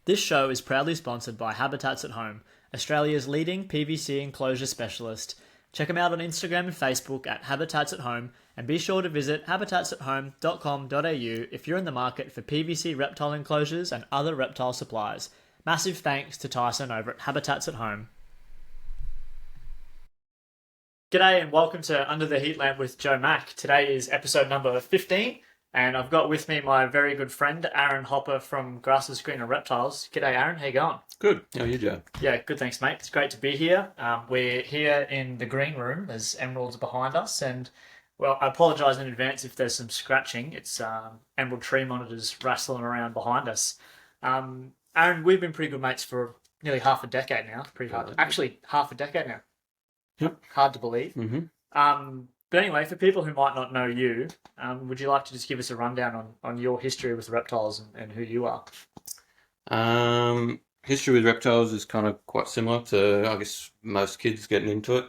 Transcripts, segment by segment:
This show is proudly sponsored by Habitats at Home, Australia's leading PVC enclosure specialist. Check them out on Instagram and Facebook at Habitats at Home, and be sure to visit habitatsathome.com.au if you're in the market for PVC reptile enclosures and other reptile supplies. Massive thanks to Tyson over at Habitats at Home. G'day and welcome to Under the Heat Lamp with Joe Mack. Today is episode number 15, and I've got with me my very good friend Aaron Hopper from Grass Is Greener Reptiles. G'day Aaron, how you going? Good. How are you, Joe? Yeah, good, thanks mate. It's great to be here. We're here in the green room as Emerald's behind us, and well, I apologise in advance if there's some scratching. It's Emerald tree monitors rattling around behind us. Aaron, we've been pretty good mates for nearly half a decade now. Pretty hard. Actually, half a decade now. Yep. Hard to believe. Mm-hmm. But anyway, for people who might not know you, would you like to just give us a rundown on your history with reptiles and who you are? History with reptiles is kind of quite similar to, I guess, most kids getting into it.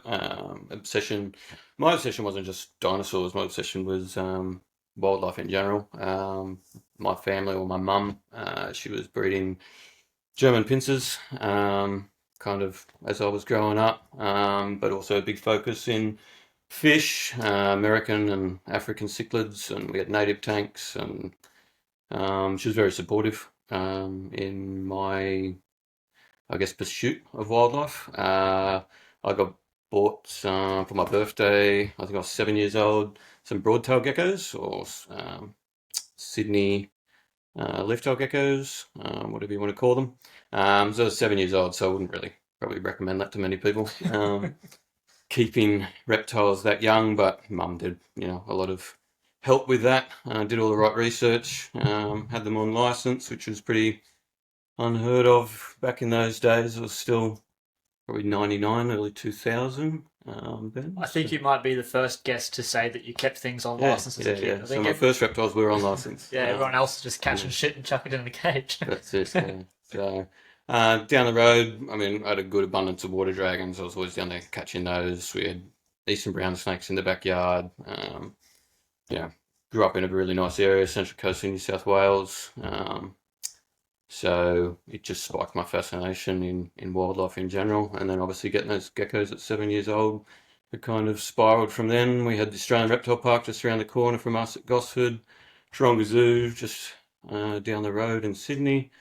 Obsession. My obsession wasn't just dinosaurs. My obsession was wildlife in general. My family, or my mum, she was breeding German pincers, kind of as I was growing up, but also a big focus in fish, American and African cichlids, and we had native tanks, and she was very supportive in my, I guess, pursuit of wildlife. I got bought for my birthday, I think I was 7 years old, some broadtail geckos, or Sydney leaf-tail geckos, whatever you want to call them. So I was 7 years old, so I wouldn't really probably recommend that to many people. Keeping reptiles that young, but Mum did, a lot of help with that. Did all the right research. Had them on license, which was pretty unheard of back in those days. It was still probably 99, early 2000. Then. I think you might be the first guest to say that you kept things on license as a kid. Yeah. So my first reptiles were on license. Yeah, everyone else is just catching shit and chucking it in the cage. That's it. Yeah. So down the road, I mean, I had a good abundance of water dragons. I was always down there catching those. We had eastern brown snakes in the backyard. Grew up in a really nice area, Central Coast of New South Wales. So it just spiked my fascination in wildlife in general. And then obviously getting those geckos at 7 years old, it kind of spiraled from then. We had the Australian Reptile Park just around the corner from us at Gosford, Taronga Zoo just down the road in Sydney.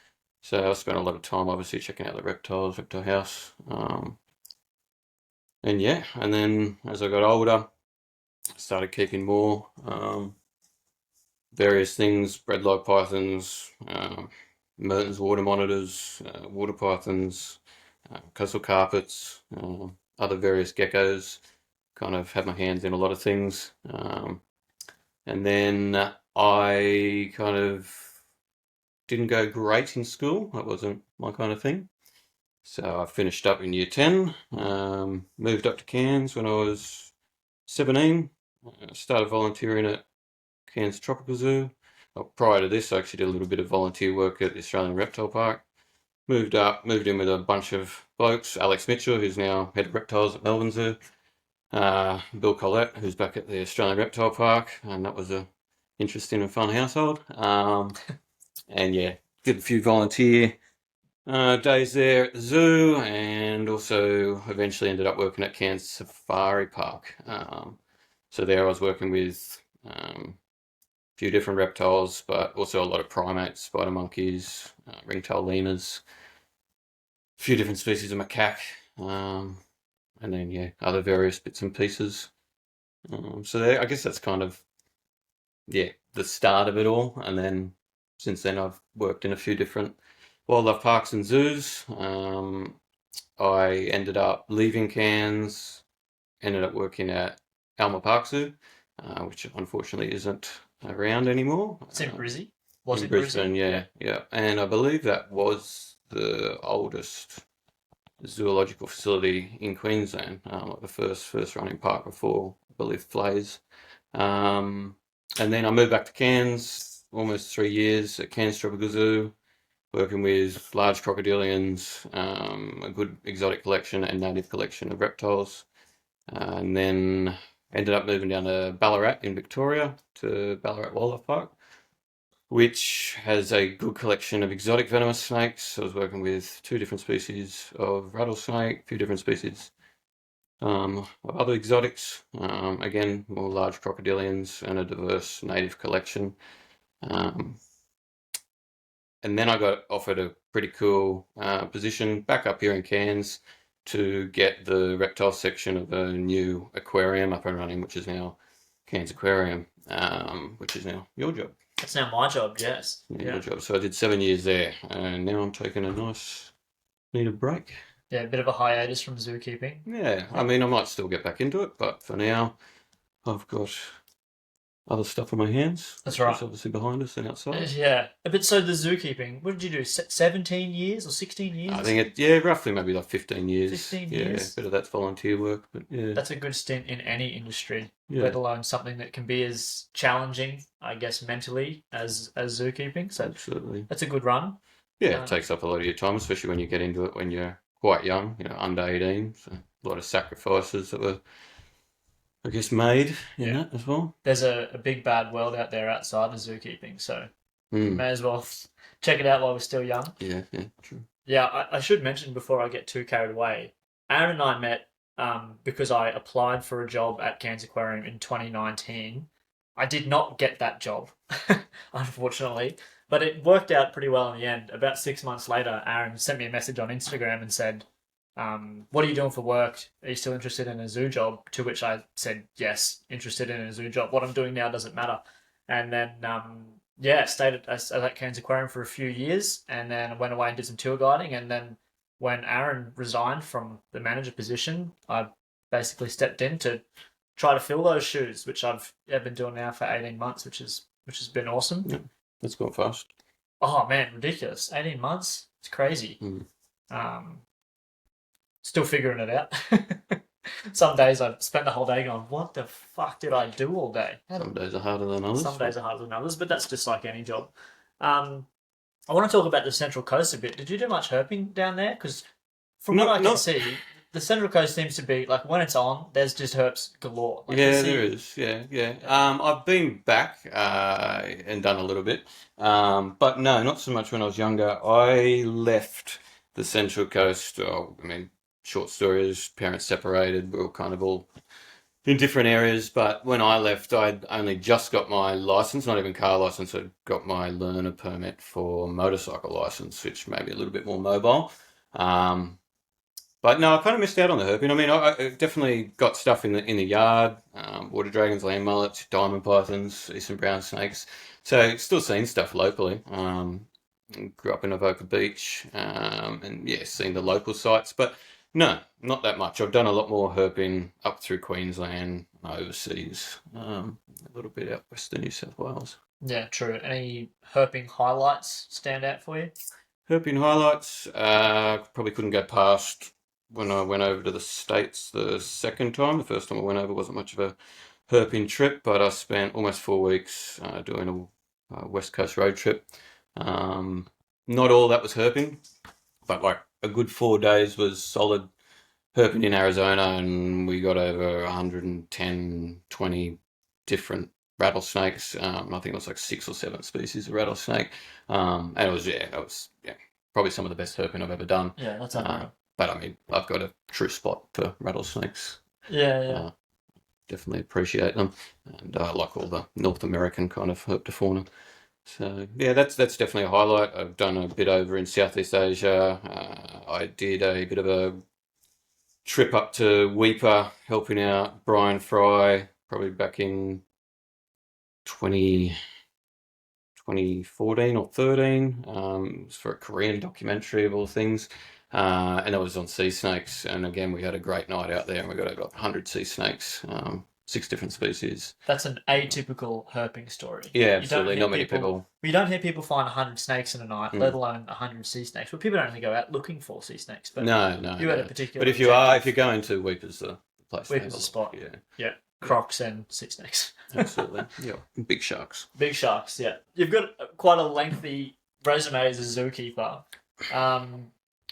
So I spent a lot of time obviously checking out the reptiles, reptile house. And then as I got older, I started keeping more various things, breadlike pythons, Mertens water monitors, water pythons, coastal carpets, other various geckos. Kind of had my hands in a lot of things. And then I kind of didn't go great in school. That wasn't my kind of thing. So I finished up in year 10, moved up to Cairns when I was 17, started volunteering at Cairns Tropical Zoo. Well, prior to this, I actually did a little bit of volunteer work at the Australian Reptile Park. Moved in with a bunch of blokes. Alex Mitchell, who's now head of reptiles at Melbourne Zoo. Bill Collette, who's back at the Australian Reptile Park, and that was a interesting and fun household. Did a few volunteer days there at the zoo, and also eventually ended up working at Cairns Safari Park. So there I was working with few different reptiles, but also a lot of primates, spider monkeys, ringtail lemurs, a few different species of macaque, and then other various bits and pieces. I guess that's kind of the start of it all. And then since then I've worked in a few different wildlife parks and zoos. I ended up leaving Cairns, ended up working at Alma Park Zoo, which unfortunately isn't around anymore. It's in Brisbane. In Brisbane, yeah. And I believe that was the oldest zoological facility in Queensland, like the first running park before, I believe, Flays. And then I moved back to Cairns, almost 3 years at Cairns Tropical Zoo, working with large crocodilians, a good exotic collection and native collection of reptiles. And then ended up moving down to Ballarat in Victoria, to Ballarat Wildlife Park. which has a good collection of exotic venomous snakes. I was working with 2 different species of rattlesnake, a few different species of other exotics. Again, more large crocodilians and a diverse native collection. Um, and then I got offered a pretty cool position back up here in Cairns to get the reptile section of a new aquarium up and running, which is now Cairns Aquarium, which is now your job. That's now my job, yes. Yeah, your job. So I did 7 years there, and now I'm taking a nice, needed break. Yeah, a bit of a hiatus from zookeeping. Yeah, I mean, I might still get back into it, but for now, I've got other stuff on my hands. That's right. It's obviously behind us and outside. Yeah. But so the zookeeping, what did you do? 17 years or 16 years? I think roughly maybe like 15 years. 15 Yeah, years. a bit of that's volunteer work, but yeah. That's a good stint in any industry, Yeah. let alone something that can be as challenging, I guess, mentally as zookeeping. So Absolutely. that's a good run. Yeah, it takes up a lot of your time, especially when you get into it when you're quite young, under 18. So a lot of sacrifices that were, I guess, made in that as well. There's a big bad world out there outside of zookeeping, so Mm. may as well check it out while we're still young. Yeah, true. Yeah, I should mention before I get too carried away, Aaron and I met because I applied for a job at Cairns Aquarium in 2019. I did not get that job, unfortunately, but it worked out pretty well in the end. About 6 months later, Aaron sent me a message on Instagram and said, what are you doing for work? Are you still interested in a zoo job? To which I said, yes, interested in a zoo job. What I'm doing now doesn't matter. And then, stayed at Cairns Aquarium for a few years, and then I went away and did some tour guiding. And then when Aaron resigned from the manager position, I basically stepped in to try to fill those shoes, which I've been doing now for 18 months, which has been awesome. Yeah, that's gone fast. Oh man, ridiculous! 18 months, it's crazy. Still figuring it out. Some days I've spent the whole day going, what the fuck did I do all day? Some days are harder than others. Some days are harder than others, but that's just like any job. I want to talk about the Central Coast a bit. Did you do much herping down there? Because from what I can see, the Central Coast seems to be, like, when it's on, there's just herps galore. Like, yeah, there is. Yeah. I've been back and done a little bit. But no, not so much when I was younger. I left the Central Coast. Short story is parents separated. We were kind of all in different areas. But when I left, I'd only just got my license, not even car license. I'd got my learner permit for motorcycle license, which may be a little bit more mobile. But no, I kind of missed out on the herping. I mean, I definitely got stuff in the yard, water dragons, land mullets, diamond pythons, eastern brown snakes. So still seeing stuff locally. Grew up in Avoca Beach, and seen the local sites. But no, not that much. I've done a lot more herping up through Queensland, overseas, a little bit out western New South Wales. Yeah, true. Any herping highlights stand out for you? Herping highlights, probably couldn't go past when I went over to the States the second time. The first time I went over wasn't much of a herping trip, but I spent almost 4 weeks doing a West Coast road trip. Not all that was herping, but like a good 4 days was solid herping in Arizona, and we got over 110, 20 different rattlesnakes. I think it was like 6 or 7 species of rattlesnake. And it was probably some of the best herping I've ever done. Yeah, that's unreal. But I mean, I've got a true spot for rattlesnakes. Yeah. Definitely appreciate them, and I like all the North American kind of herpetofauna. So yeah, that's definitely a highlight. I've done a bit over in Southeast Asia. I did a bit of a trip up to Weipa, helping out Brian Fry, probably back in 2014 or 13. It was for a Korean documentary of all things. And it was on sea snakes. And again, we had a great night out there, and we got over 100 sea snakes, 6 different species. That's an atypical herping story. Yeah, absolutely. Not many people. You don't hear people find 100 snakes in a night, let alone 100 sea snakes. Well, people don't really go out looking for sea snakes. But No. You had a particular. But if you're going to Weipa's the place. Weipa's the spot. Yeah. Crocs and sea snakes. Absolutely. Yeah. Big sharks. Big sharks. Yeah. You've got quite a lengthy resume as a zookeeper.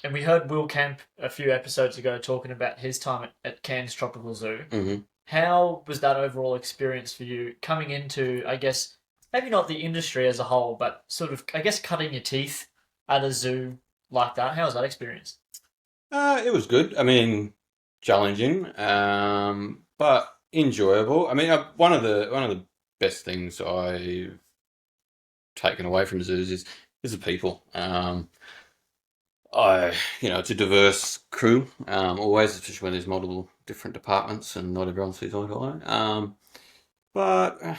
And we heard Will Kemp a few episodes ago talking about his time at Cairns Tropical Zoo. Mm-hmm. How was that overall experience for you coming into, I guess, maybe not the industry as a whole, but sort of, I guess, cutting your teeth at a zoo like that. How was that experience? It was good. I mean, challenging, but enjoyable. I mean, one of the best things I've taken away from zoos is the people. It's a diverse crew, always, especially when there's multiple different departments and not everyone sees eye to eye. But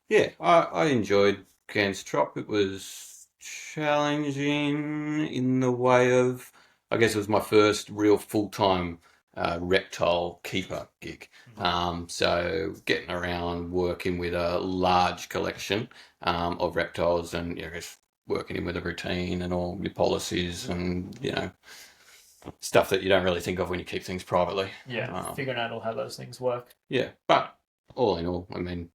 yeah, I enjoyed Cairns Trop. It was challenging in the way of, I guess it was my first real full-time reptile keeper gig. So getting around, working with a large collection of reptiles, and I guess working in with a routine and all your policies and stuff that you don't really think of when you keep things privately. Yeah, figuring out all how those things work. Yeah, but all in all, I mean,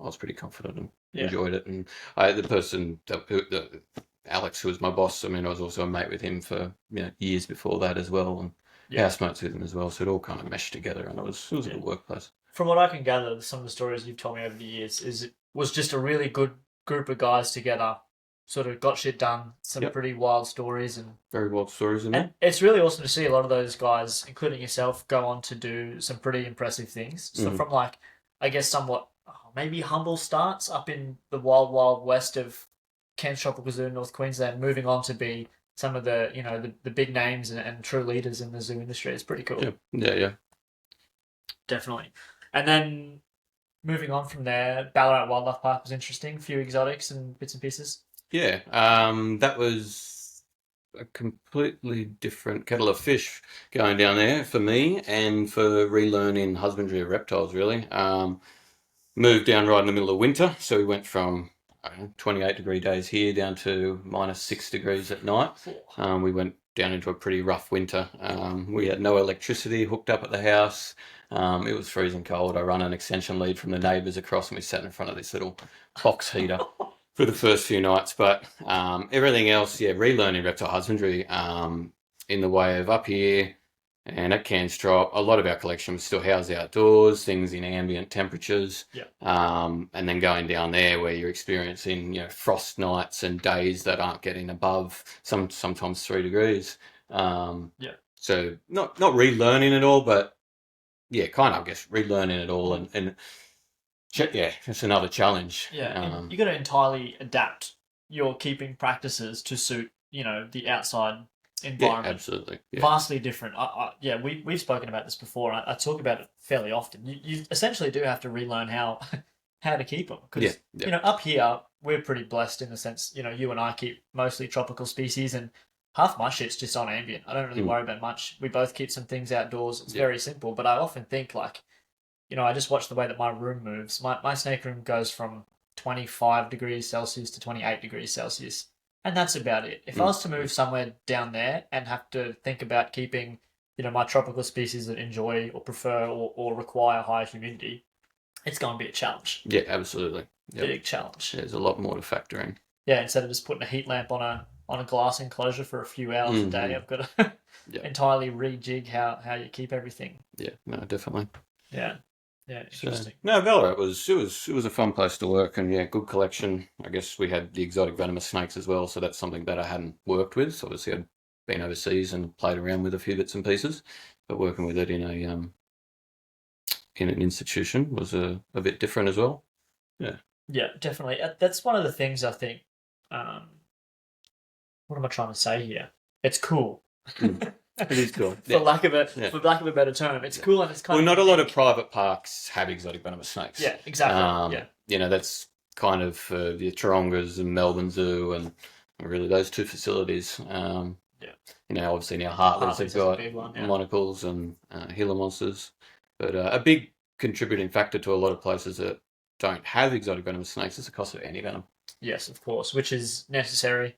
I was pretty confident and Yeah. enjoyed it. And the person Alex, who was my boss, I mean, I was also a mate with him for years before that as well, and housemates with him as well. So it all kind of meshed together, and it was a good workplace. From what I can gather, some of the stories you've told me over the years is it was just a really good group of guys together, sort of got shit done, some pretty wild stories, and Very wild stories in there. it's really awesome to see a lot of those guys, including yourself, go on to do some pretty impressive things. So from like, I guess somewhat maybe humble starts up in the wild, wild west of Cairns Tropical Zoo in North Queensland, moving on to be some of the the big names and true leaders in the zoo industry. It's pretty cool. Yeah. Definitely. And then moving on from there, Ballarat Wildlife Park was interesting. A few exotics and bits and pieces. Yeah, that was a completely different kettle of fish going down there for me and for relearning husbandry of reptiles, really. Moved down right in the middle of winter, so we went from 28-degree days here down to -6 degrees at night. We went down into a pretty rough winter. We had no electricity hooked up at the house. It was freezing cold. I run an extension lead from the neighbours across, and we sat in front of this little box heater for the first few nights. But everything else, relearning reptile husbandry in the way of up here and at Cairns Trop, a lot of our collection was still housed outdoors, things in ambient temperatures. And then going down there where you're experiencing, frost nights and days that aren't getting above sometimes 3 degrees. So not relearning it all, but kind of, I guess, relearning it all and it's another challenge. And you got to entirely adapt your keeping practices to suit, the outside environment. Yeah, absolutely. Yeah. Vastly different. We've spoken about this before. I talk about it fairly often. You essentially do have to relearn how to keep them because up here we're pretty blessed in the sense you and I keep mostly tropical species and half my shit's just on ambient. I don't really worry about much. We both keep some things outdoors. It's very simple, but I often think like, I just watch the way that my room moves. My snake room goes from 25 degrees Celsius to 28 degrees Celsius. And that's about it. If I was to move somewhere down there and have to think about keeping, my tropical species that enjoy or prefer or require high humidity, it's going to be a challenge. Yeah, absolutely. Big challenge. There's a lot more to factor in. Yeah, instead of just putting a heat lamp on a glass enclosure for a few hours a day, I've got to entirely rejig how you keep everything. Yeah, no, definitely. Yeah. Yeah, interesting. No, Ballarat was a fun place to work, and good collection. I guess we had the exotic venomous snakes as well, so that's something that I hadn't worked with. So obviously, I'd been overseas and played around with a few bits and pieces, but working with it in an institution was a bit different as well. Yeah, definitely. That's one of the things I think. What am I trying to say here? It's cool. It is cool. For lack of a better term, it's cool and it's kind of. Well, not a lot of private parks have exotic venomous snakes. Yeah, exactly. That's kind of the Tarongas and Melbourne Zoo and really those two facilities. Obviously now Hartley's have got monocles and Gila monsters, but a big contributing factor to a lot of places that don't have exotic venomous snakes is the cost of antivenom. Yes, of course, which is necessary.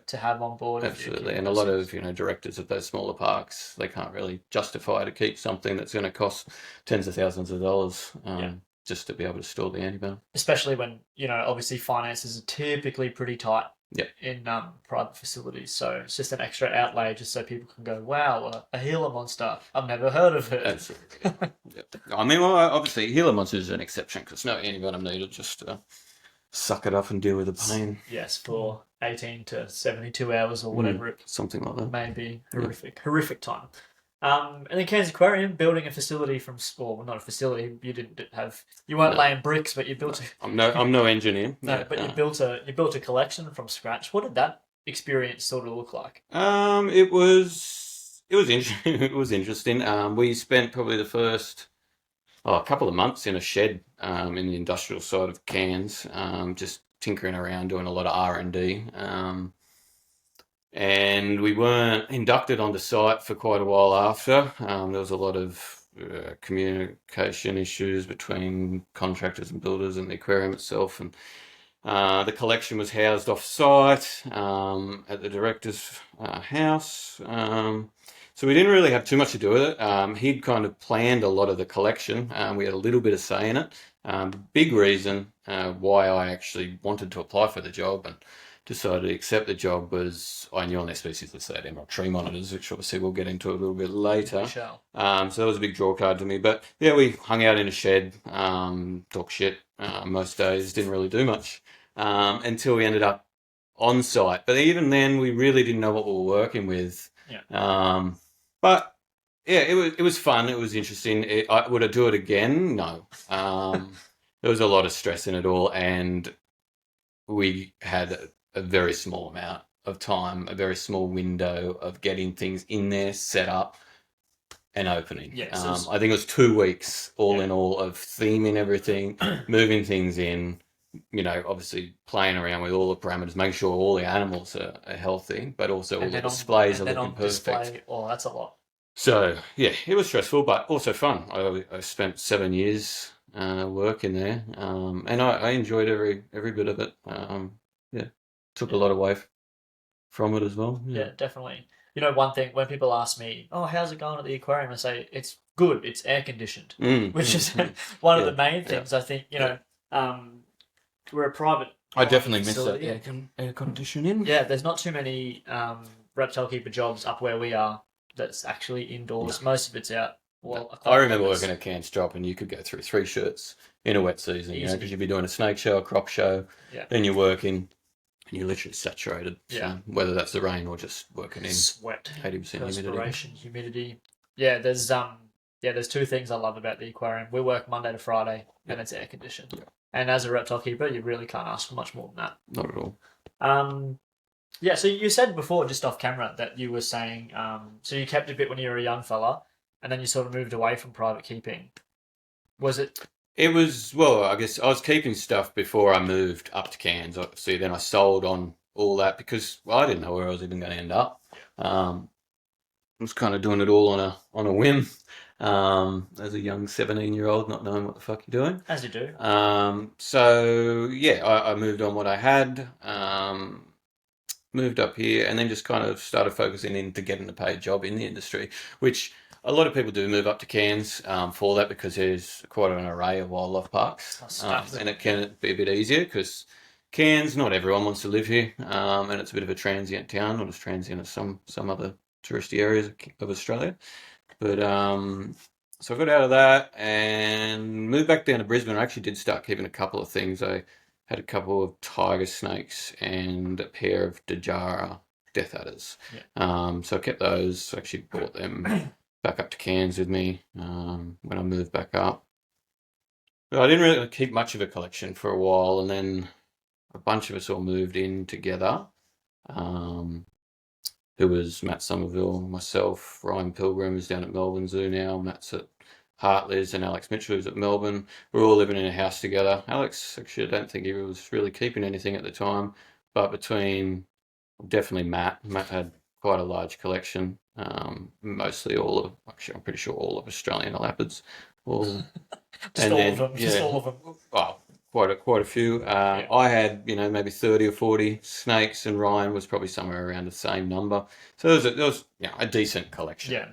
To have on board. Absolutely, and a lot of directors of those smaller parks, they can't really justify to keep something that's going to cost tens of thousands of dollars just to be able to store the antivenom. Especially when obviously finances are typically pretty tight in private facilities, so it's just an extra outlay just so people can go, wow, a Gila monster, I've never heard of it. Absolutely. I mean, obviously Gila monster is an exception because no antivenom needed, just suck it up and deal with the pain. Yes, for 18 to 72 hours or whatever it Something like that. may be. Horrific time. And then Cairns Aquarium building a facility from, well, not a facility. You weren't laying bricks, but you built. I'm no engineer. You built a collection from scratch. What did that experience sort of look like? It was interesting. It was interesting. We spent probably the first a couple of months in a shed in the industrial side of Cairns, just tinkering around, doing a lot of R&D. And we weren't inducted onto site for quite a while after. There was a lot of communication issues between contractors and builders and the aquarium itself, and the collection was housed off site at the director's house. So we didn't really have too much to do with it. He'd kind of planned a lot of the collection. We had a little bit of say in it. Big reason why I actually wanted to apply for the job and decided to accept the job was I knew on their species list they had emerald tree monitors, which obviously we'll get into a little bit later. So that was a big draw card to me. But yeah, we hung out in a shed, talk shit most days, didn't really do much until we ended up on site. But even then, we really didn't know what we were working with. Yeah. But yeah, it was fun. It was interesting. Would I do it again? No. There was a lot of stress in it all, and we had a very small amount of time, a very small window of getting things in there, set up, and opening. Yes, I think it was 2 weeks all in all of theming everything, moving things in, obviously playing around with all the parameters, making sure all the animals are healthy, but also all the displays are looking perfect. Oh, that's a lot. So, yeah, it was stressful, but also fun. I spent 7 years working there, and I enjoyed every bit of it. Took a lot away from it as well. Yeah, definitely. One thing, when people ask me, oh, how's it going at the aquarium? I say, it's good, it's air conditioned, which is one of the main things. I think, we're a private I definitely miss facility. that air conditioning. Yeah, there's not too many reptile keeper jobs up where we are that's actually indoors. No. Most of it's out. Well, I remember working at Cairns Drop, and you could go through 3 shirts in a wet season, because you'd be doing a snake show, a crop show, then you're working, and you're literally saturated. So whether that's the rain or just working in sweat, 80% humidity. Yeah, there's 2 things I love about the aquarium. We work Monday to Friday, and it's air conditioned. Yeah. And as a reptile keeper, you really can't ask for much more than that. Not at all. Yeah, so you said before, just off camera, that you were saying, so you kept a bit when you were a young fella, and then you sort of moved away from private keeping. Was it? It was, well, I guess I was keeping stuff before I moved up to Cairns. Obviously, then I sold on all that because I didn't know where I was even going to end up. I was kind of doing it all on a whim. As a young 17-year-old, not knowing what the fuck you're doing. As you do. So yeah, I moved on what I had, moved up here, and then just kind of started focusing into getting a paid job in the industry, which a lot of people do move up to Cairns for that because there's quite an array of wildlife parks, and it can be a bit easier because Cairns, not everyone wants to live here, and it's a bit of a transient town, not as transient as some other touristy areas of Australia. But so I got out of that and moved back down to Brisbane. I actually did start keeping a couple of things. I had a couple of tiger snakes and a pair of Dejara death adders. So I kept those. I actually brought them back up to Cairns with me when I moved back up. But I didn't really keep much of a collection for a while, and then a bunch of us all moved in together. Who was Matt Somerville, myself, Ryan Pilgrim is down at Melbourne Zoo now, Matt's at Hartley's, and Alex Mitchell is at Melbourne. We're all living in a house together. Alex, actually, I don't think he was really keeping anything at the time, but between definitely Matt had quite a large collection, mostly I'm pretty sure all of Australian elapids. Just all of them. Well, quite a few. I had, maybe 30 or 40 snakes, and Ryan was probably somewhere around the same number. So there was a decent collection.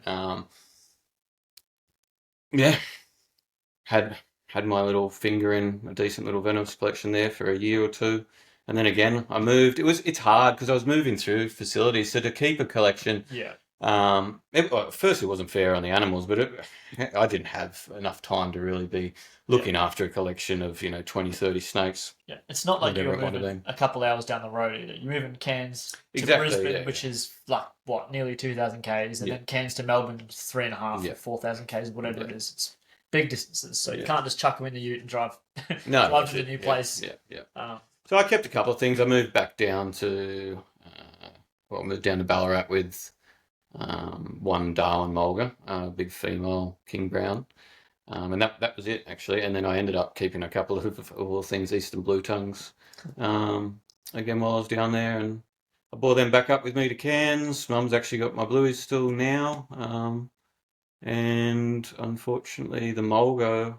Had my little finger in a decent little venomous collection there for a year or two, and then again I moved. It's hard because I was moving through facilities, so to keep a collection, First, it wasn't fair on the animals, but I didn't have enough time to really be looking after a collection of 20, 30 snakes. Yeah, it's not like Whatever you're it might have moving been. a couple hours down the road either. You're moving Cairns to Exactly, Brisbane, yeah, which is like what, nearly 2,000 k's, and yeah, then Cairns to Melbourne, 3.5 yeah, or 4,000 k's, whatever yeah, it is. It's big distances, so you yeah. can't just chuck them in the Ute and drive No, drive that's to the it. new Yeah, place. yeah, yeah. Uh, So I kept a couple of things. I moved back down to, moved down to Ballarat with one Darwin Mulga, big female King Brown. And that was it actually. And then I ended up keeping a couple of all things Eastern Blue Tongues again while I was down there, and I brought them back up with me to Cairns. Mum's actually got my blueies still now, and unfortunately the Mulga,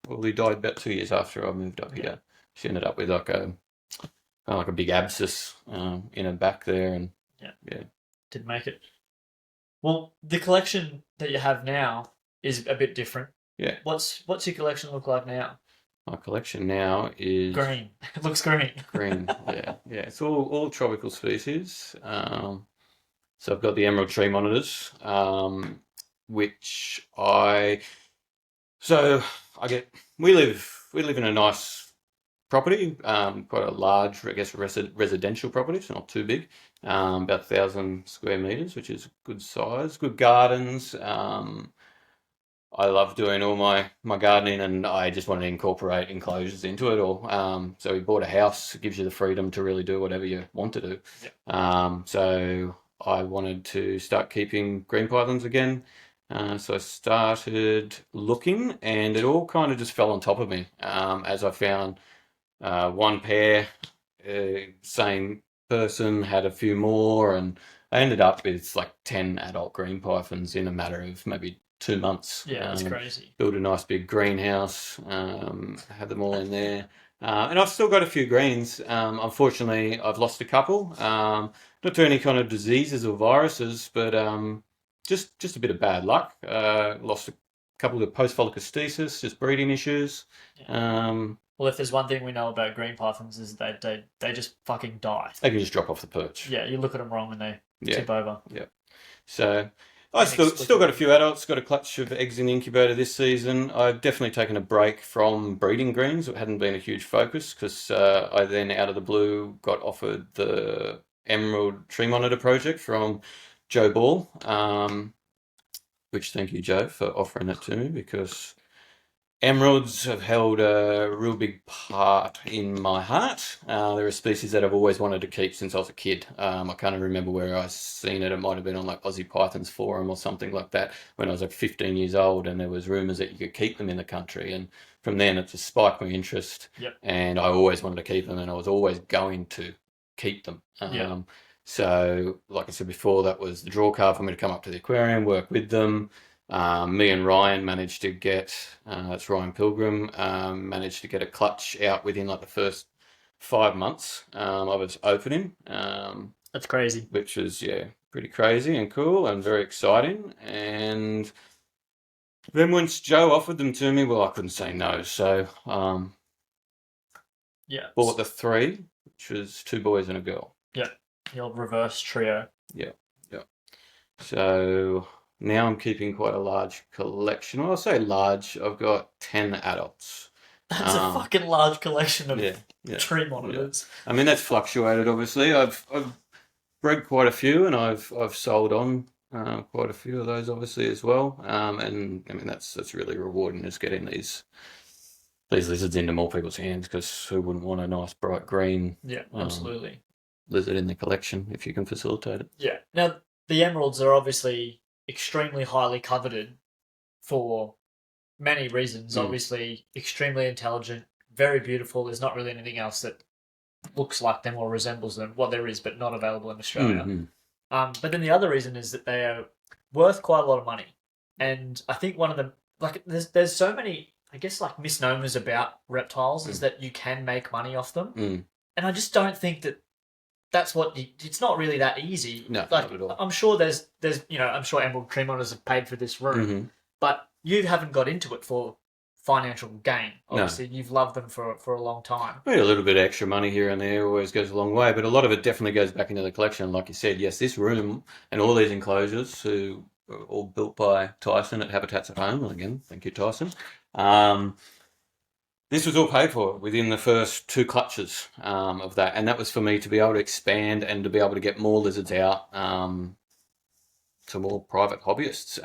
well, he died about 2 years after I moved up here. She ended up with like a big abscess in her back there, and yeah, didn't make it. Well, the collection that you have now is a bit different. yeah. What's your collection look like now? My collection now is Green. It looks green. green. Yeah, yeah. It's all tropical species. So I've got the emerald tree monitors, which so I get we live in a nice property, quite a large, I guess, residential property. It's not too big, about 1,000 square meters, which is good size, good gardens. I love doing all my gardening, and I just wanted to incorporate enclosures into it all. So we bought a house. It gives you the freedom to really do whatever you want to do. So I wanted to start keeping green pythons again. So I started looking, and it all kind of just fell on top of me as I found one pair, same person had a few more, and I ended up with like 10 adult green pythons in a matter of maybe 2 months. Yeah, that's crazy. Built a nice big greenhouse, had them all in there. And I've still got a few greens. Unfortunately, I've lost a couple. Not to any kind of diseases or viruses, but just a bit of bad luck. Lost a couple of post-folicostasis, just breeding issues. Well, if there's one thing we know about green pythons is they just fucking die. They can just drop off the perch. Yeah, you look at them wrong and they tip over. Yeah. So I still got a few adults, got a clutch of eggs in the incubator this season. I've definitely taken a break from breeding greens. It hadn't been a huge focus because I then, out of the blue, got offered the Emerald Tree Monitor project from Joe Ball, which thank you, Joe, for offering that to me, because emeralds have held a real big part in my heart. They're a species that I've always wanted to keep since I was a kid. I can't even remember where I seen it. It might have been on like Aussie Pythons forum or something like that when I was like 15 years old, and there was rumours that you could keep them in the country. And from then it just spiked my interest. Yep. And I always wanted to keep them, and I was always going to keep them. So, like I said before, that was the draw card for me to come up to the aquarium, work with them. Me and Ryan managed to get, that's Ryan Pilgrim, managed to get a clutch out within like the first 5 months of its opening. That's crazy. Which was, pretty crazy and cool and very exciting. And then once Joe offered them to me, well, I couldn't say no. So, bought the 3, which was 2 boys and a girl. Yeah, the old reverse trio. Yeah. So now I'm keeping quite a large collection. Well, I'll say large. I've got 10 adults. That's a fucking large collection of tree monitors. I mean, that's fluctuated, obviously. I've bred quite a few, and I've sold on quite a few of those, obviously, as well. And I mean, that's really rewarding, is getting these lizards into more people's hands, because who wouldn't want a nice bright green? Yeah, absolutely. Lizard in the collection if you can facilitate it. Yeah. Now, the emeralds are obviously extremely highly coveted for many reasons. Obviously, extremely intelligent, very beautiful. There's not really anything else that looks like them or resembles them. Well, there is, but not available in Australia. But then the other reason is that they are worth quite a lot of money. And I think one of them, like, there's so many, I guess, like, misnomers about reptiles is that you can make money off them. And I just don't think that that's what it's not really that easy. No, like, not at all. I'm sure there's I'm sure Emerald Tree Monitors have paid for this room, but you haven't got into it for financial gain. No. Obviously, you've loved them for a long time. Maybe a little bit of extra money here and there always goes a long way, but a lot of it definitely goes back into the collection. Like you said, yes, this room and all these enclosures, who are all built by Tyson at Habitats at Home. And again, thank you, Tyson. This was all paid for within the first 2 clutches of that, and that was for me to be able to expand and to be able to get more lizards out to more private hobbyists.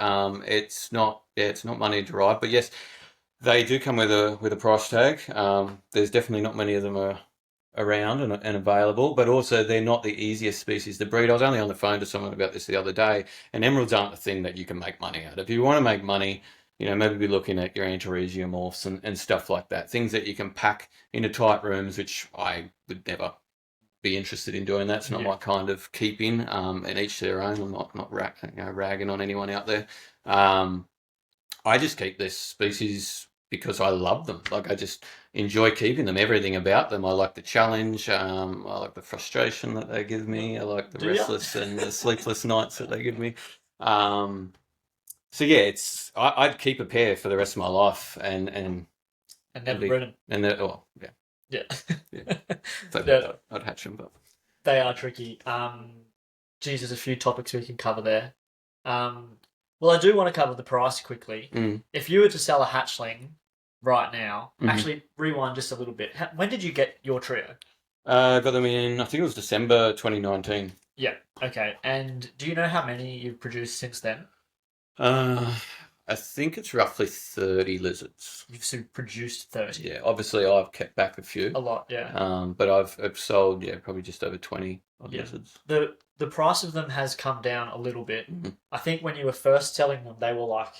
It's not money derived, but yes, they do come with a price tag. There's definitely not many of them are around and available, but also they're not the easiest species to breed. I was only on the phone to someone about this the other day, and emeralds aren't the thing that you can make money out of. If you want to make money, maybe be looking at your antaresomorphs and stuff like that. Things that you can pack into tight rooms, which I would never be interested in doing. That's not my kind of keeping. And each to their own. I'm not ragging on anyone out there. I just keep this species because I love them. Like, I just enjoy keeping them. Everything about them. I like the challenge. I like the frustration that they give me. I like the restless and the sleepless nights that they give me. So yeah, I'd keep a pair for the rest of my life and never breed them. And Yeah. So I'd hatch them, but they are tricky. Geez, there's a few topics we can cover there. Well, I do want to cover the price quickly. If you were to sell a hatchling right now, actually rewind just a little bit. When did you get your trio? Got them in, I think it was December 2019. Yeah. Okay. And do you know how many you've produced since then? I think it's roughly 30 lizards. You've produced 30. Yeah, obviously I've kept back a few. A lot, yeah. But I've sold, probably just over 20 lizards. The price of them has come down a little bit. I think when you were first selling them, they were like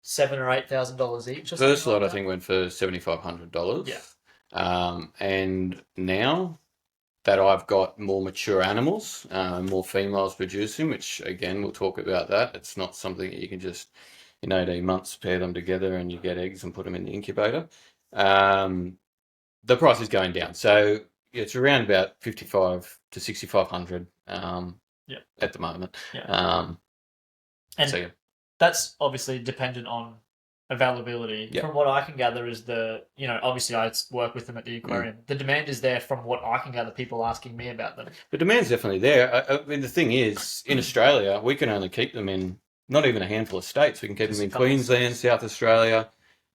$7,000 or $8,000 each. First lot, I think, went for $7,500. Yeah. And now that I've got more mature animals, more females producing, which again, we'll talk about that. It's not something that you can just, in 18 months, pair them together and you get eggs and put them in the incubator. The price is going down. So it's around about 5,500 to 6,500 at the moment. Yeah. And that's obviously dependent on availability. From what I can gather is obviously I work with them at the aquarium. The demand is there from what I can gather, people asking me about them. The demand's definitely there. I mean, the thing is, in Australia, we can only keep them in not even a handful of states. We can keep them in Queensland, South Australia,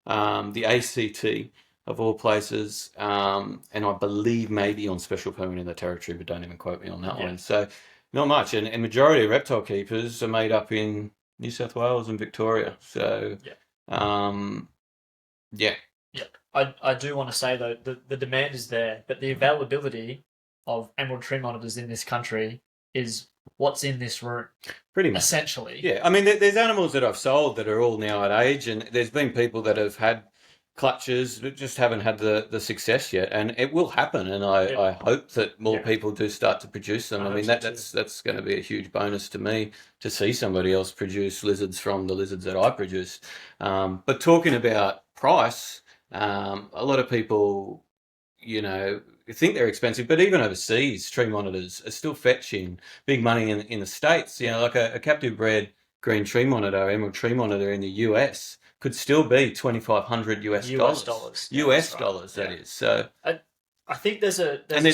the ACT, of all places, and I believe maybe on special permit in the territory, but don't even quote me on that one. So not much. And majority of reptile keepers are made up in New South Wales and Victoria. So I do want to say though, the demand is there, but the availability of emerald tree monitors in this country is what's in this room. Pretty much. Essentially. Yeah. I mean, there's animals that I've sold that are all now at age, and there's been people that have had clutches but just haven't had the success yet, and it will happen, and I hope that more people do start to produce them. I mean, that's going to be a huge bonus to me to see somebody else produce lizards from the lizards that I produce. But talking about price, a lot of people, think they're expensive, but even overseas, tree monitors are still fetching big money in the States. Like a captive bred green tree monitor, emerald tree monitor in the US could still be $2,500 dollars. US dollars, that is. So I think there's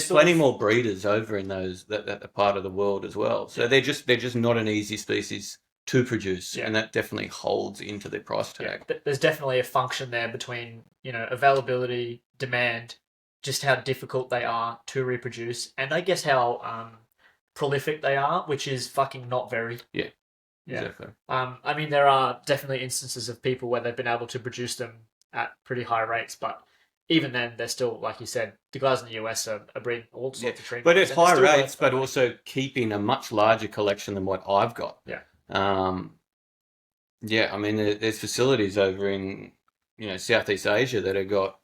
plenty more breeders over in that part of the world as well. So they're just not an easy species to produce, and that definitely holds into their price tag. There's definitely a function there between availability, demand, just how difficult they are to reproduce, and I guess how prolific they are, which is fucking not very. Yeah. Exactly. I mean, there are definitely instances of people where they've been able to produce them at pretty high rates, but even then, they're still, like you said, the guys in the US are breeding all sorts of trees. But it's high rates, but also keeping a much larger collection than what I've got. Yeah. I mean, there's facilities over in, Southeast Asia that have got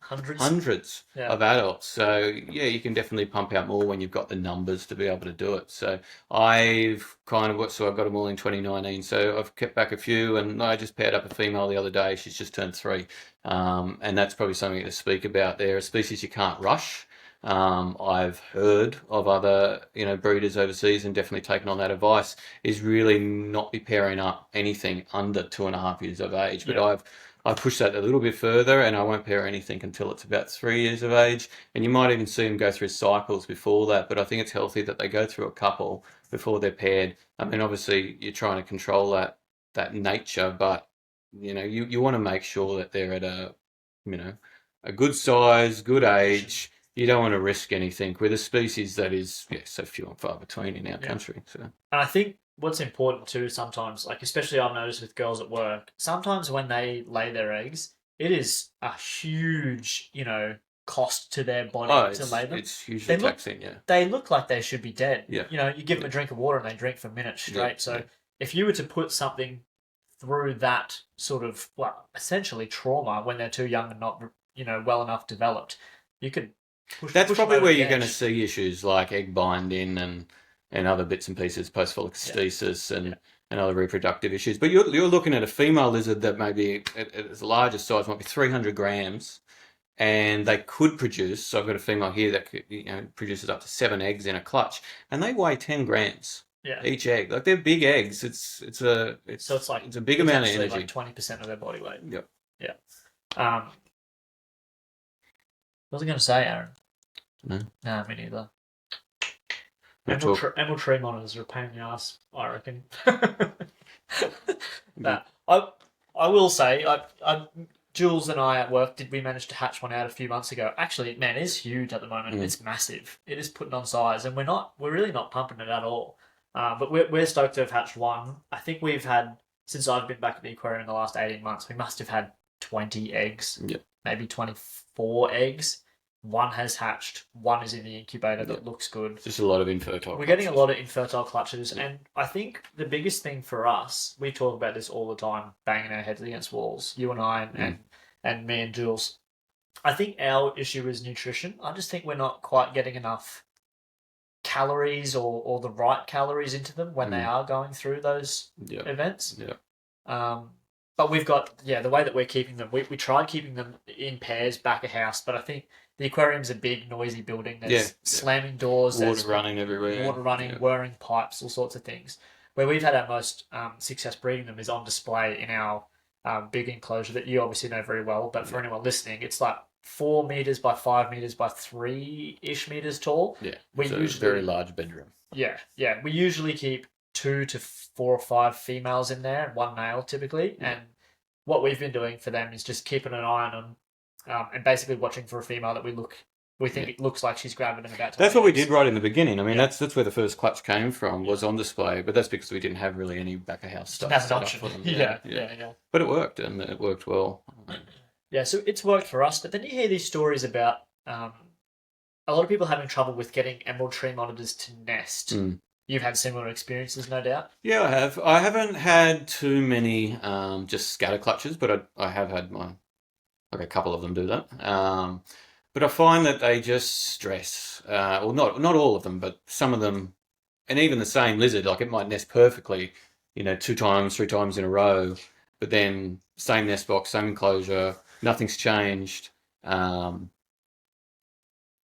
hundreds of adults. So you can definitely pump out more when you've got the numbers to be able to do it. So I've got them all in 2019. So I've kept back a few, and I just paired up a female the other day. She's just turned 3. And that's probably something to speak about there. A species you can't rush. I've heard of other, breeders overseas, and definitely taken on that advice, is really not be pairing up anything under 2.5 years of age. But I push that a little bit further, and I won't pair anything until it's about 3 years of age. And you might even see them go through cycles before that, but I think it's healthy that they go through a couple before they're paired. I mean, obviously, you're trying to control that nature, but you want to make sure that they're at a good size, good age. You don't want to risk anything with a species that is so few and far between in our country. So, And I think what's important too sometimes, like especially I've noticed with girls at work, sometimes when they lay their eggs, it is a huge, cost to their body to lay them. it's hugely They look taxing. Yeah, they look like they should be dead. yeah, You give them a drink of water and they drink for minutes straight. yeah, So yeah. if you were to put something through that sort of, well, essentially trauma when they're too young and not, well enough developed, you could That's push them probably over where the you're going to edge. see issues like egg binding and other bits and pieces, post-folliculostasis Yeah. and other reproductive issues. But you're looking at a female lizard that maybe at its largest size might be 300 grams, and they could produce. So I've got a female here that produces up to 7 eggs in a clutch, and they weigh 10 grams Yeah. each egg. Like they're big eggs. So it's like it's a big amount of potentially energy. like 20% of their body weight. Yep. Yeah. What was I going to say, Aaron? No. Nah, me neither. We'll talk. Emerald tree monitors are a pain in the ass, I reckon. Yeah. I will say, Jules and I at work we manage to hatch one out a few months ago. Actually, man, it's huge at the moment. It's massive. It is putting on size, and we're really not pumping it at all. But we're stoked to have hatched one. I think we've had, since I've been back at the aquarium in the last 18 months, we must have had 20 eggs, Yep. maybe 24 eggs. One has hatched, one is in the incubator that looks good. Just a lot of infertile. We're getting a lot of infertile clutches, and I think the biggest thing for us, we talk about this all the time, banging our heads against walls, you and I, and me and Jules. I think our issue is nutrition. I just think we're not quite getting enough calories or the right calories into them when they are going through those events. Yeah. But we've got, the way that we're keeping them, we tried keeping them in pairs back a house, but I think the aquarium's a big, noisy building. There's slamming doors, Water running everywhere. water running, whirring pipes, all sorts of things. Where we've had our most success breeding them is on display in our big enclosure that you obviously know very well, but for anyone listening, it's like 4 meters by 5 meters by 3-ish meters tall. Yeah, we so usually, a very large bedroom. Yeah. We usually keep 2 to 4 or 5 females in there and 1 male typically. And what we've been doing for them is just keeping an eye on them and basically watching for a female that we think it looks like she's gravid and about to. That's what we did right in the beginning. I mean, that's where the first clutch came from, was on display. But that's because we didn't have really any back of house stuff. That's an option. For them. Yeah. But it worked, and it worked well. Yeah, so it's worked for us. But then you hear these stories about a lot of people having trouble with getting emerald tree monitors to nest. You've had similar experiences, no doubt. Yeah, I have. I haven't had too many just scatter clutches, but I have had a couple of them do that. But I find that they just stress. Well, not all of them, but some of them, and even the same lizard, like it might nest perfectly, 2 times, 3 times in a row, but then same nest box, same enclosure, nothing's changed, and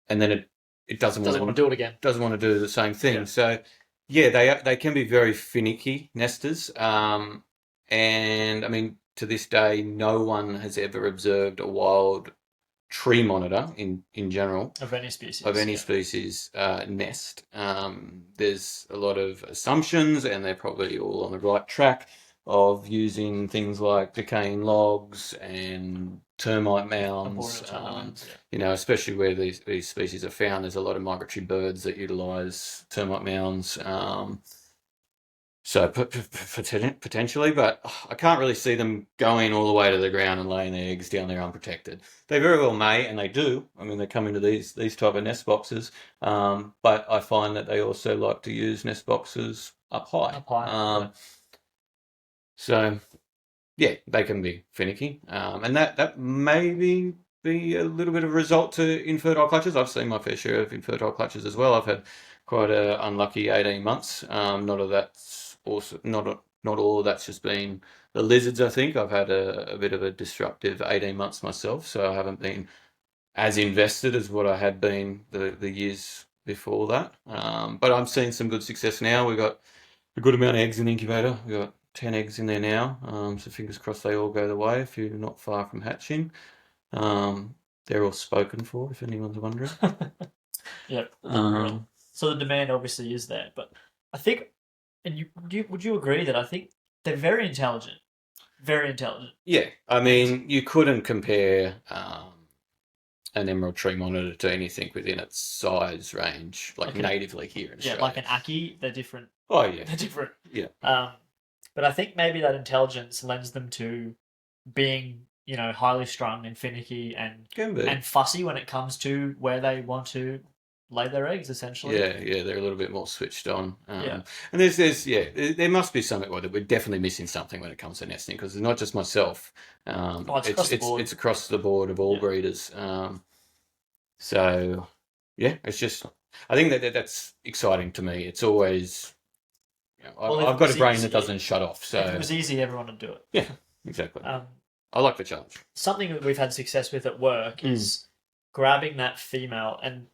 then it doesn't want to do it again. Doesn't want to do the same thing. Yeah. So yeah, they can be very finicky nesters, and I mean, to this day, no one has ever observed a wild tree monitor in general of any species nest. There's a lot of assumptions, and they're probably all on the right track of using things like decaying logs and termite mounds. Especially where these species are found, there's a lot of migratory birds that utilize termite mounds. So potentially, but I can't really see them going all the way to the ground and laying their eggs down there unprotected. They very well may, and they do. I mean, they come into these type of nest boxes, but I find that they also like to use nest boxes up high. So, yeah, they can be finicky, and that maybe be a little bit of a result to infertile clutches. I've seen my fair share of infertile clutches as well. I've had quite an unlucky 18 months. Not all of that's just been the lizards. I think I've had a bit of a disruptive 18 months myself, so I haven't been as invested as what I had been the years before that. But I'm seeing some good success now. We've got a good amount of eggs in the incubator. We've got 10 eggs in there now. So fingers crossed they all go the way if you're not far from hatching. They're all spoken for, if anyone's wondering. Yeah. Um, So the demand obviously is there, but I think, and would you agree that I think they're very intelligent, very intelligent. yeah, I mean, you couldn't compare an emerald tree monitor to anything within its size range, like natively here in Australia. Yeah, like an Aki, they're different. Oh yeah, They're different. yeah. But I think maybe that intelligence lends them to being, highly strung and finicky and fussy when it comes to where they want to lay their eggs, essentially. Yeah, they're a little bit more switched on. Yeah. And there must be something that we're definitely missing something when it comes to nesting because it's not just myself. It's across the board. It's across the board of all breeders. So yeah, it's just I think that's exciting to me. It's always I've got a brain that doesn't shut off. So if it was easy, everyone would do it. Yeah, exactly. I like the challenge. Something that we've had success with at work is grabbing that female, and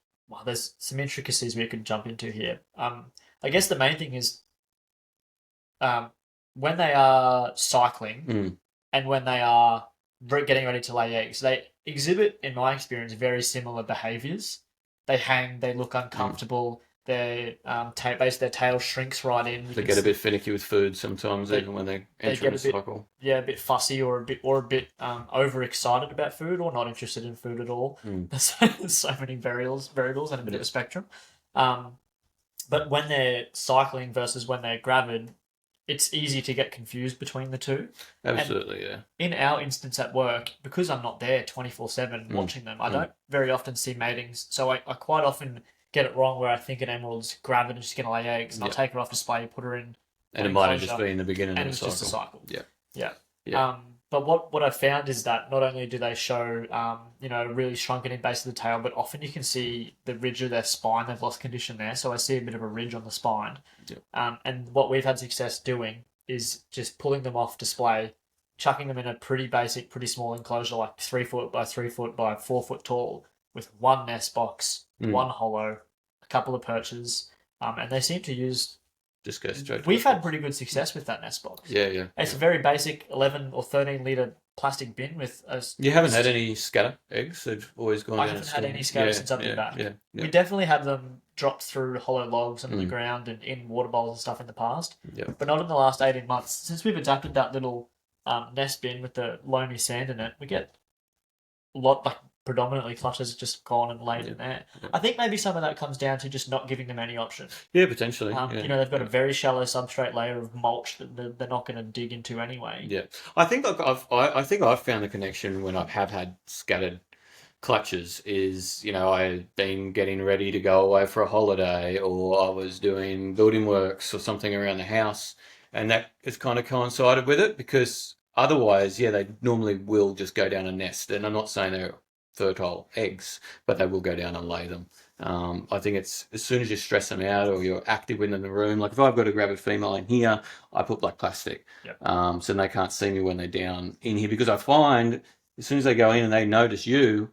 there's some intricacies we could jump into here. I guess the main thing is when they are cycling and when they are getting ready to lay eggs, they exhibit, in my experience, very similar behaviours. They hang, they look uncomfortable. Their their tail shrinks right in. They get a bit finicky with food sometimes, even when they enter the cycle. Yeah, a bit fussy or a bit overexcited about food or not interested in food at all. There's so many variables and a bit of a spectrum. But when they're cycling versus when they're gravid, it's easy to get confused between the two. Absolutely, yeah. In our instance at work, because I'm not there 24/7 watching them, I don't very often see matings. So I quite often get it wrong where I think an emerald's gravid and she's going to lay eggs, and I'll take her off display, put her in. And it might have just been the beginning of the cycle. And it's just a cycle. Yeah. But what I've found is that not only do they show, really shrunken in base of the tail, but often you can see the ridge of their spine. They've lost condition there, so I see a bit of a ridge on the spine. And what we've had success doing is just pulling them off display, chucking them in a pretty basic, pretty small enclosure, like 3 foot by 3 foot by 4 foot tall, with one nest box, one hollow, a couple of perches, and they seem to use. Just go straight. We've had pretty good success with that nest box. Yeah. It's a very basic 11 or 13 litre plastic bin with a. You haven't had any scatter eggs? They've always gone. I haven't had any scatter since I've been back. Yeah. We definitely had them dropped through hollow logs under the ground and in water bowls and stuff in the past. But not in the last 18 months. Since we've adapted that little nest bin with the loamy sand in it, we get a lot, predominantly clutches just gone and laid in there. I think maybe some of that comes down to just not giving them any option. Yeah, potentially. They've got a very shallow substrate layer of mulch that they're not going to dig into anyway. Yeah, I think I've found the connection when I have had scattered clutches is, I've been getting ready to go away for a holiday, or I was doing building works or something around the house, and that has kind of coincided with it, because otherwise, they normally will just go down a nest, and I'm not saying they're fertile eggs, but they will go down and lay them. I think it's as soon as you stress them out or you're active within the room, like if I've got to grab a female in here, I put black plastic, so they can't see me when they're down in here, because I find as soon as they go in and they notice you,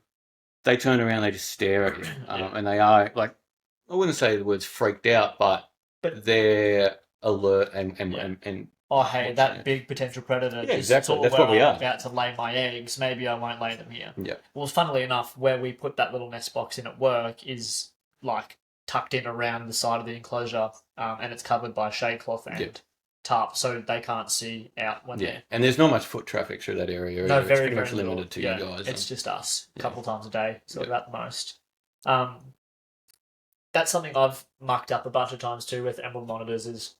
they turn around, they just stare at you, and they are, like, I wouldn't say the words freaked out, but they're alert and oh, hey, that big potential predator. Yeah, exactly. That's what we are. About to lay my eggs. Maybe I won't lay them here. Yeah. Well, funnily enough, where we put that little nest box in at work is tucked in around the side of the enclosure, and it's covered by shade cloth and tarp, so they can't see out when they're. And there's not much foot traffic through that area. No, it's pretty much limited to you guys. It's just us a couple times a day, so at the most. That's something I've mucked up a bunch of times too with emerald monitors is.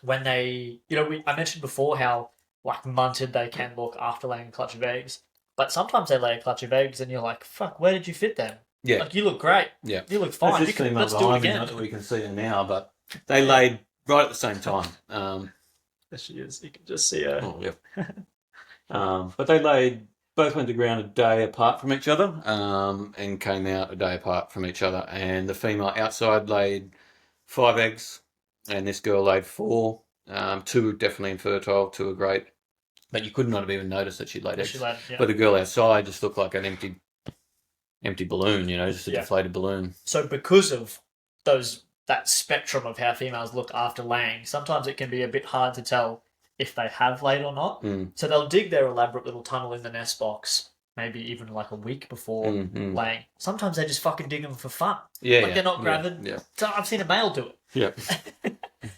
When they, I mentioned before how munted they can look after laying a clutch of eggs, but sometimes they lay a clutch of eggs and you're like, fuck, where did you fit them? Yeah. You look great. Yeah. You look fine. Let's do it again. Not that we can see them now, but they laid right at the same time. There she is. You can just see her. Oh, yeah. But they both went to ground a day apart from each other, and came out a day apart from each other. And the female outside laid 5 eggs. And this girl laid 4. 2 definitely infertile, 2 are great. But you could not have even noticed that she laid eggs. But the girl outside just looked like an empty balloon, just a deflated balloon. So because of that spectrum of how females look after laying, sometimes it can be a bit hard to tell if they have laid or not. So they'll dig their elaborate little tunnel in the nest box, maybe even like a week before laying. Sometimes they just fucking dig them for fun. Like they're not gravid. Yeah. So I've seen a male do it. Yeah.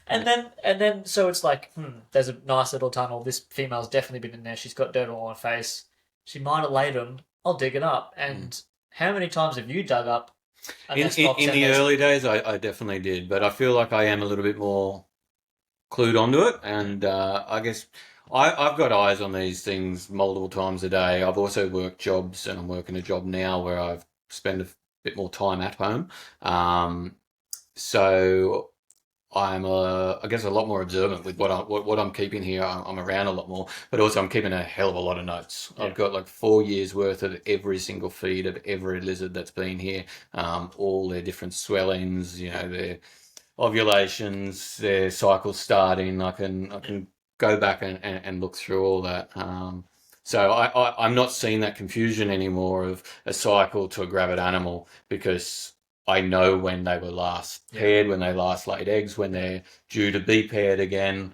And then so it's like, there's a nice little tunnel. This female's definitely been in there. She's got dirt all on her face. She might have laid them. I'll dig it up. And how many times have you dug up a nest box? In the early days, I definitely did, but I feel like I am a little bit more clued onto it, and I guess I've got eyes on these things multiple times a day. I've also worked jobs, and I'm working a job now where I've spent a bit more time at home. So I'm I guess a lot more observant with what I'm keeping here. I'm around a lot more, but also I'm keeping a hell of a lot of notes. Yeah. I've got like 4 years worth of every single feed of every lizard that's been here, all their different swellings, their ovulations, their cycles starting. I can go back and look through all that. So I'm not seeing that confusion anymore of a cycle to a gravid animal, because I know when they were last paired, when they last laid eggs, when they're due to be paired again.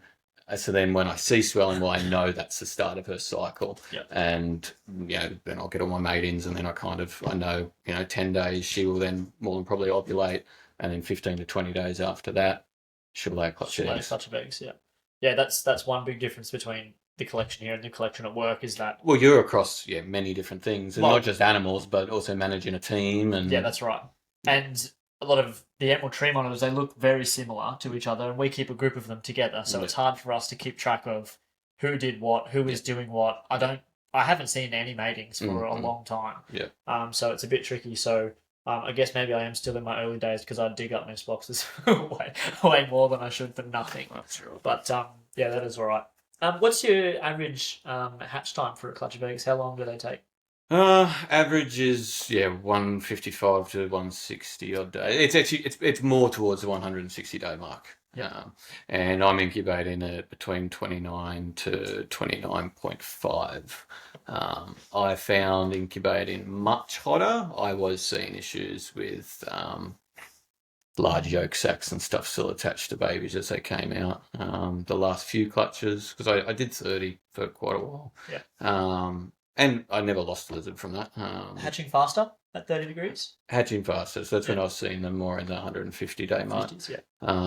So then when I see swelling, well, I know that's the start of her cycle. Yeah. And, then I'll get all my mate-ins, and then I know, 10 days she will then more than probably ovulate, and then 15 to 20 days after that, she'll lay a clutch of eggs. Clutch of eggs, yeah. Yeah, that's one big difference between the collection here and the collection at work, is that... Well, you're across, many different things, and not just animals, but also managing a team. And yeah, that's right. And a lot of the emerald tree monitors, they look very similar to each other, and we keep a group of them together, so it's hard for us to keep track of who did what, who is doing what. I haven't seen any matings for a long time. Yeah. So it's a bit tricky. So I guess maybe I am still in my early days, because I dig up nest boxes way more than I should for nothing. That's true. But that is all right. What's your average hatch time for a clutch of eggs? How long do they take? Average is 155 to 160 odd days. It's more towards the 160 day mark. Yeah. And I'm incubating at between 29 to 29.5. I found incubating much hotter, I was seeing issues with large yolk sacs and stuff still attached to babies as they came out. The last few clutches, because I did 30 for quite a while. Yeah. And I never lost a lizard from that. Hatching faster at 30 degrees? Hatching faster. So that's when I was seeing them more in the 150 day mark. 50s, yeah.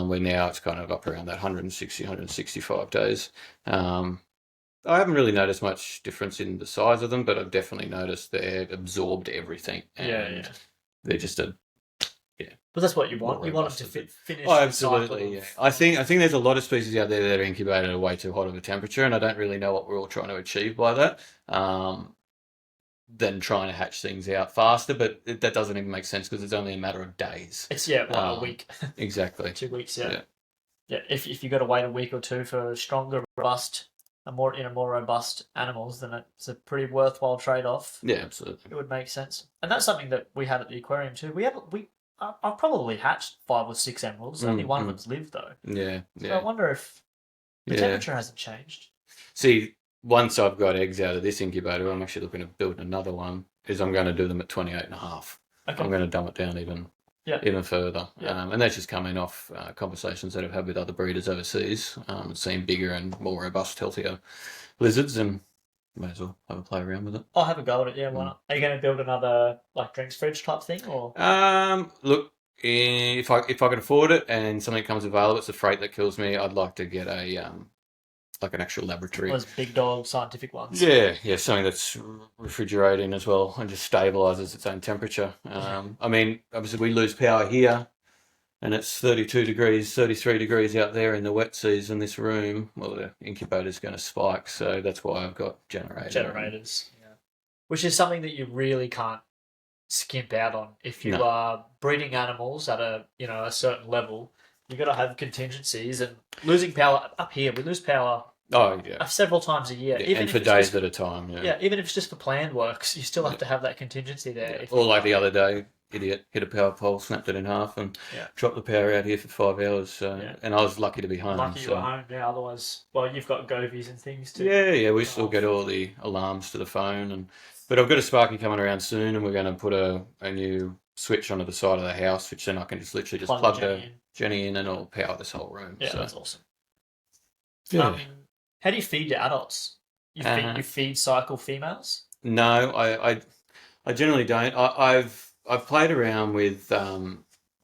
Where now it's kind of up around that 160, 165 days. I haven't really noticed much difference in the size of them, but I've definitely noticed they've absorbed everything. And they're just But that's what you want. You want them to finish. Oh, absolutely. Yeah. I think there's a lot of species out there that are incubated at way too hot of a temperature, and I don't really know what we're all trying to achieve by that. Than trying to hatch things out faster, but that doesn't even make sense, because it's only a matter of days. It's a week. Exactly. 2 weeks. Yeah. If you got to wait a week or two for stronger, robust, more robust animals, then it's a pretty worthwhile trade off. Yeah, absolutely. It would make sense, and that's something that we had at the aquarium too. I've probably hatched 5 or 6 emeralds. Only one of them's lived though. Yeah. So I wonder if the temperature hasn't changed. See, once I've got eggs out of this incubator, I'm actually looking at building another one. I'm going to do them at 28.5. Okay. I'm going to dumb it down even further. Yeah. And that's just coming off conversations that I've had with other breeders overseas, seeing bigger and more robust, healthier lizards, and may as well have a play around with it. I'll have a go at it. Yeah, why not? Are you going to build another drinks fridge type thing, or? Look, if I can afford it and something comes available, it's the freight that kills me. I'd like to get an actual laboratory. Those big dog scientific ones. Yeah, something that's refrigerating as well and just stabilizes its own temperature. I mean, obviously we lose power here, and it's 32 degrees, 33 degrees out there in the wet season. This room, well, the incubator's going to spike, so that's why I've got generators. Yeah. Which is something that you really can't skimp out on if you are breeding animals at a certain level. You've got to have contingencies, and losing power up here, we lose power. Oh yeah, several times a year, even and for days at a time. Yeah, even if it's just for planned works, you still have to have that contingency there. Yeah. Or like the other day, idiot hit a power pole, snapped it in half, and dropped the power out here for 5 hours. And I was lucky to be home. Lucky you were home. Yeah, otherwise, you've got govies and things too. Yeah. We still get all the alarms to the phone, but I've got a Sparky coming around soon, and we're going to put a new switch onto the side of the house, which then I can just literally plug the Jenny in, and it'll power this whole room. Yeah, so. That's awesome. Yeah. How do you feed your adults? Uh, You feed cycle females? no, I generally don't. I've played around with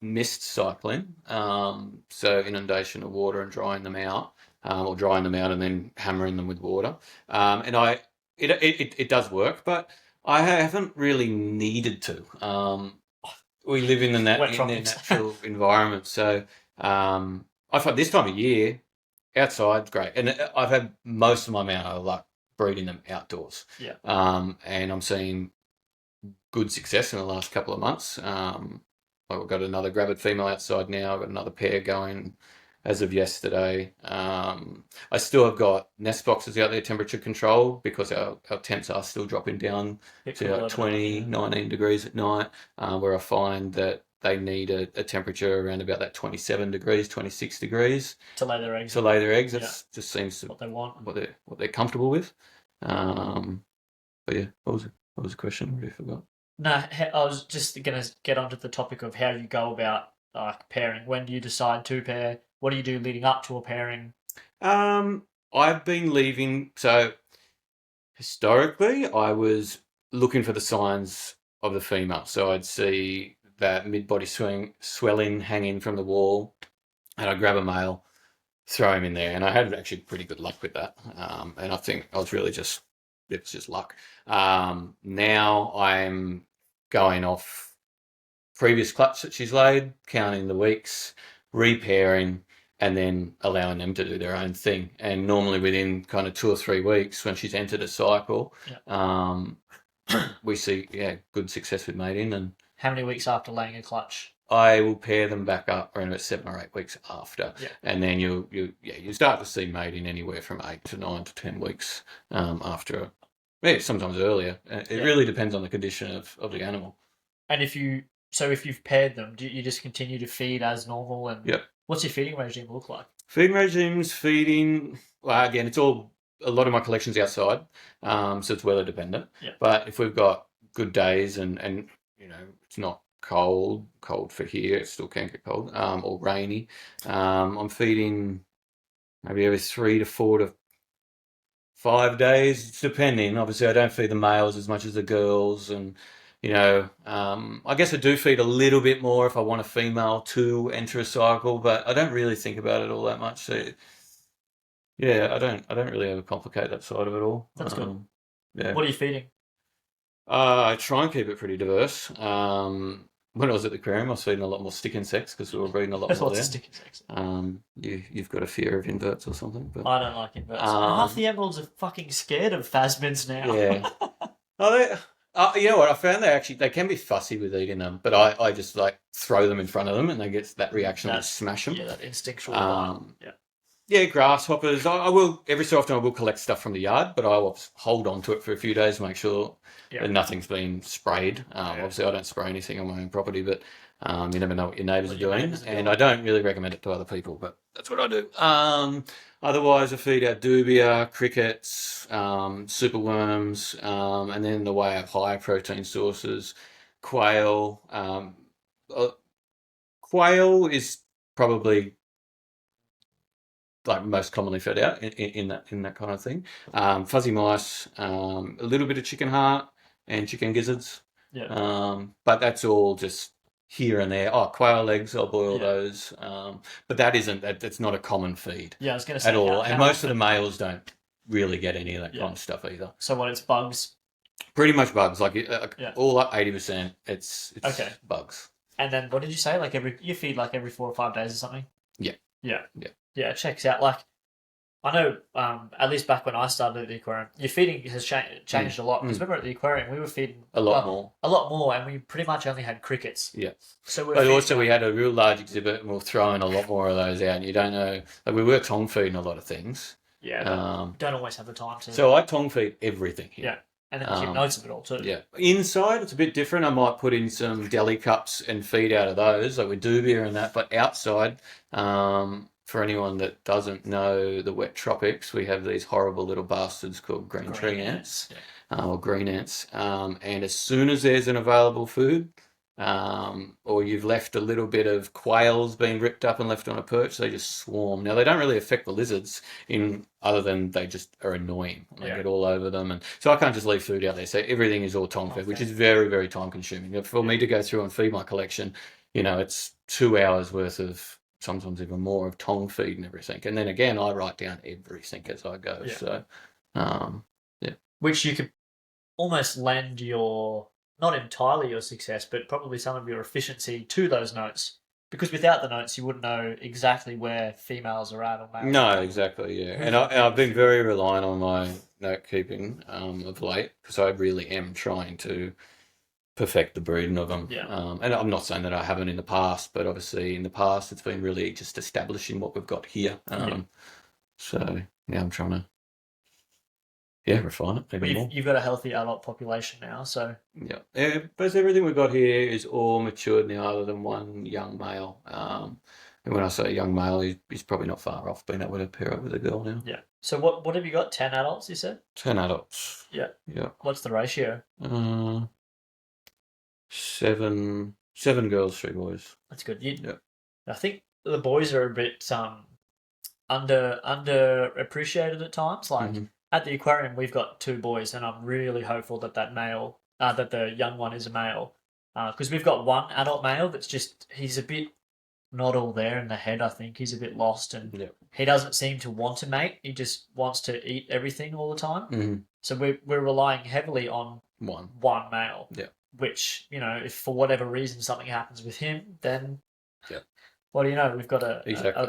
mist cycling, so inundation of water and drying them out, or drying them out and then hammering them with water. And it does work, but I haven't really needed to. We live in Wet their tropics. natural environment, so I find this time of year outside's great, and I've had most of my amount of luck breeding them outdoors. Yeah. And I'm seeing good success in the last couple of months. Like we've got another gravid female outside now. I've got another pair going as of yesterday. I still have got nest boxes out there, temperature control, because our temps are still dropping down Get to cooler like at night, 20, yeah. 19 degrees at night, where I find that they need a temperature around about that 27 degrees, 26 degrees To lay their eggs. to lay their eggs. Yeah. That just seems to What they want. what they're comfortable with. But yeah, what was the question? I already forgot. No, I was just gonna get onto the topic of how you go about pairing. When do you decide to pair? What do you do leading up to a pairing? I've been leaving. So historically, I was looking for the signs of the female. So I'd see that mid-body swelling hanging from the wall, and I'd grab a male, throw him in there, and I had actually pretty good luck with that. And I think I was really just it was just luck. Now I'm going off previous clutch that she's laid, counting the weeks, repairing, and then allowing them to do their own thing. And normally within kind of 2 or 3 weeks, when she's entered a cycle, we see good success with mating. And How many weeks after laying a clutch? I will pair them back up around about 7 or 8 weeks after, Yeah. and then you start to see mating anywhere from 8 to 9 to 10 weeks after. Yeah, sometimes earlier. It really depends on the condition of the animal. And if you've paired them, do you just continue to feed as normal? And Yep. what's your feeding regime look like? Feeding regimes, well, again, it's all a lot of my collection's outside, so it's weather dependent. Yeah. But if we've got good days and it's not cold for here, it still can get cold, or rainy, I'm feeding maybe every 3 to 4 to 5 days, it's depending. Obviously, I don't feed the males as much as the girls, and I guess I do feed a little bit more if I want a female to enter a cycle, but I don't really think about it all that much. So, yeah, I don't really overcomplicate that side of it all. That's good. Yeah. What are you feeding? I try and keep it pretty diverse. When I was at the aquarium, I was feeding a lot more stick insects because we were breeding a lot There's more lots there. of stick insects. You've got a fear of inverts or something, but I don't like inverts. Half the emeralds are fucking scared of phasmids now. yeah. You know what? I found they can be fussy with eating them, but I just like throw them in front of them and they get that reaction and smash them. Yeah, that instinctual bite. Yeah. Yeah, grasshoppers. I will every so often I will collect stuff from the yard, but I will hold on to it for a few days to make sure that nothing's been sprayed. Obviously, I don't spray anything on my own property, but you never know what your neighbours are doing, and I don't really recommend it to other people, but that's what I do. Otherwise, I feed out dubia, crickets, superworms, and then in the way of higher protein sources, quail. Quail is probably like most commonly fed out in that kind of thing. Fuzzy mice, a little bit of chicken heart and chicken gizzards. Yeah. But that's all just here and there. Oh, quail eggs, I'll boil those. But that's not a common feed. Yeah, I was going to say at all. And most of the often- males don't really get any of that kind of stuff either. So what? It's bugs, Pretty much bugs. Like all up 80%, it's Okay. bugs. and then what did you say? Like you feed like every 4 or 5 days or something. Yeah. Yeah. Yeah. Yeah, it checks out. Like I know, at least back when I started at the aquarium, your feeding has changed a lot. Because remember at the aquarium, we were feeding A lot more. and we pretty much only had crickets. Yeah. So But also we had a real large exhibit and we were throwing a lot more of those out. And you don't know, like we were tong feeding a lot of things. Yeah, but don't always have the time to. So I tong feed everything here. Yeah, and then keep notes of it all too. Yeah. Inside, it's a bit different. I might put in some deli cups and feed out of those, like with dubia and that. But outside, for anyone that doesn't know the wet tropics, we have these horrible little bastards called green tree ants, or green ants. And as soon as there's an available food, or you've left a little bit of quails being ripped up and left on a perch, they just swarm. Now, they don't really affect the lizards in other than they just are annoying. They get all over them. And so I can't just leave food out there. So everything is all tong fed, which is very, very time consuming. For me to go through and feed my collection, it's 2 hours worth of, sometimes even more, of tong feed and everything. And then again, I write down everything as I go. So, yeah. Which you could almost lend not entirely your success, but probably some of your efficiency to those notes. Because without the notes, you wouldn't know exactly where females are at or males. No, exactly, yeah. And I've been very reliant on my note keeping of late, because I really am trying to perfect the breeding of them. And I'm not saying that I haven't in the past, but obviously in the past it's been really just establishing what we've got here. So yeah, I'm trying to refine it even more. You've got a healthy adult population now, so yeah. But everything we've got here is all matured now, other than one young male. And when I say young male, he's probably not far off being able to pair up with a girl now. Yeah. So what have you got? 10 adults, you said? 10 adults. Yeah. Yeah. What's the ratio? 7 girls, 3 boys. That's good. I think the boys are a bit underappreciated at times. Like at the aquarium, we've got 2 boys, and I'm really hopeful that that the young one is a male, because we've got one adult male that's he's a bit not all there in the head. I think he's a bit lost, and he doesn't seem to want to mate. He just wants to eat everything all the time. So we're relying heavily on one male. Yeah. Which, if for whatever reason something happens with him, then what do you know? We've got a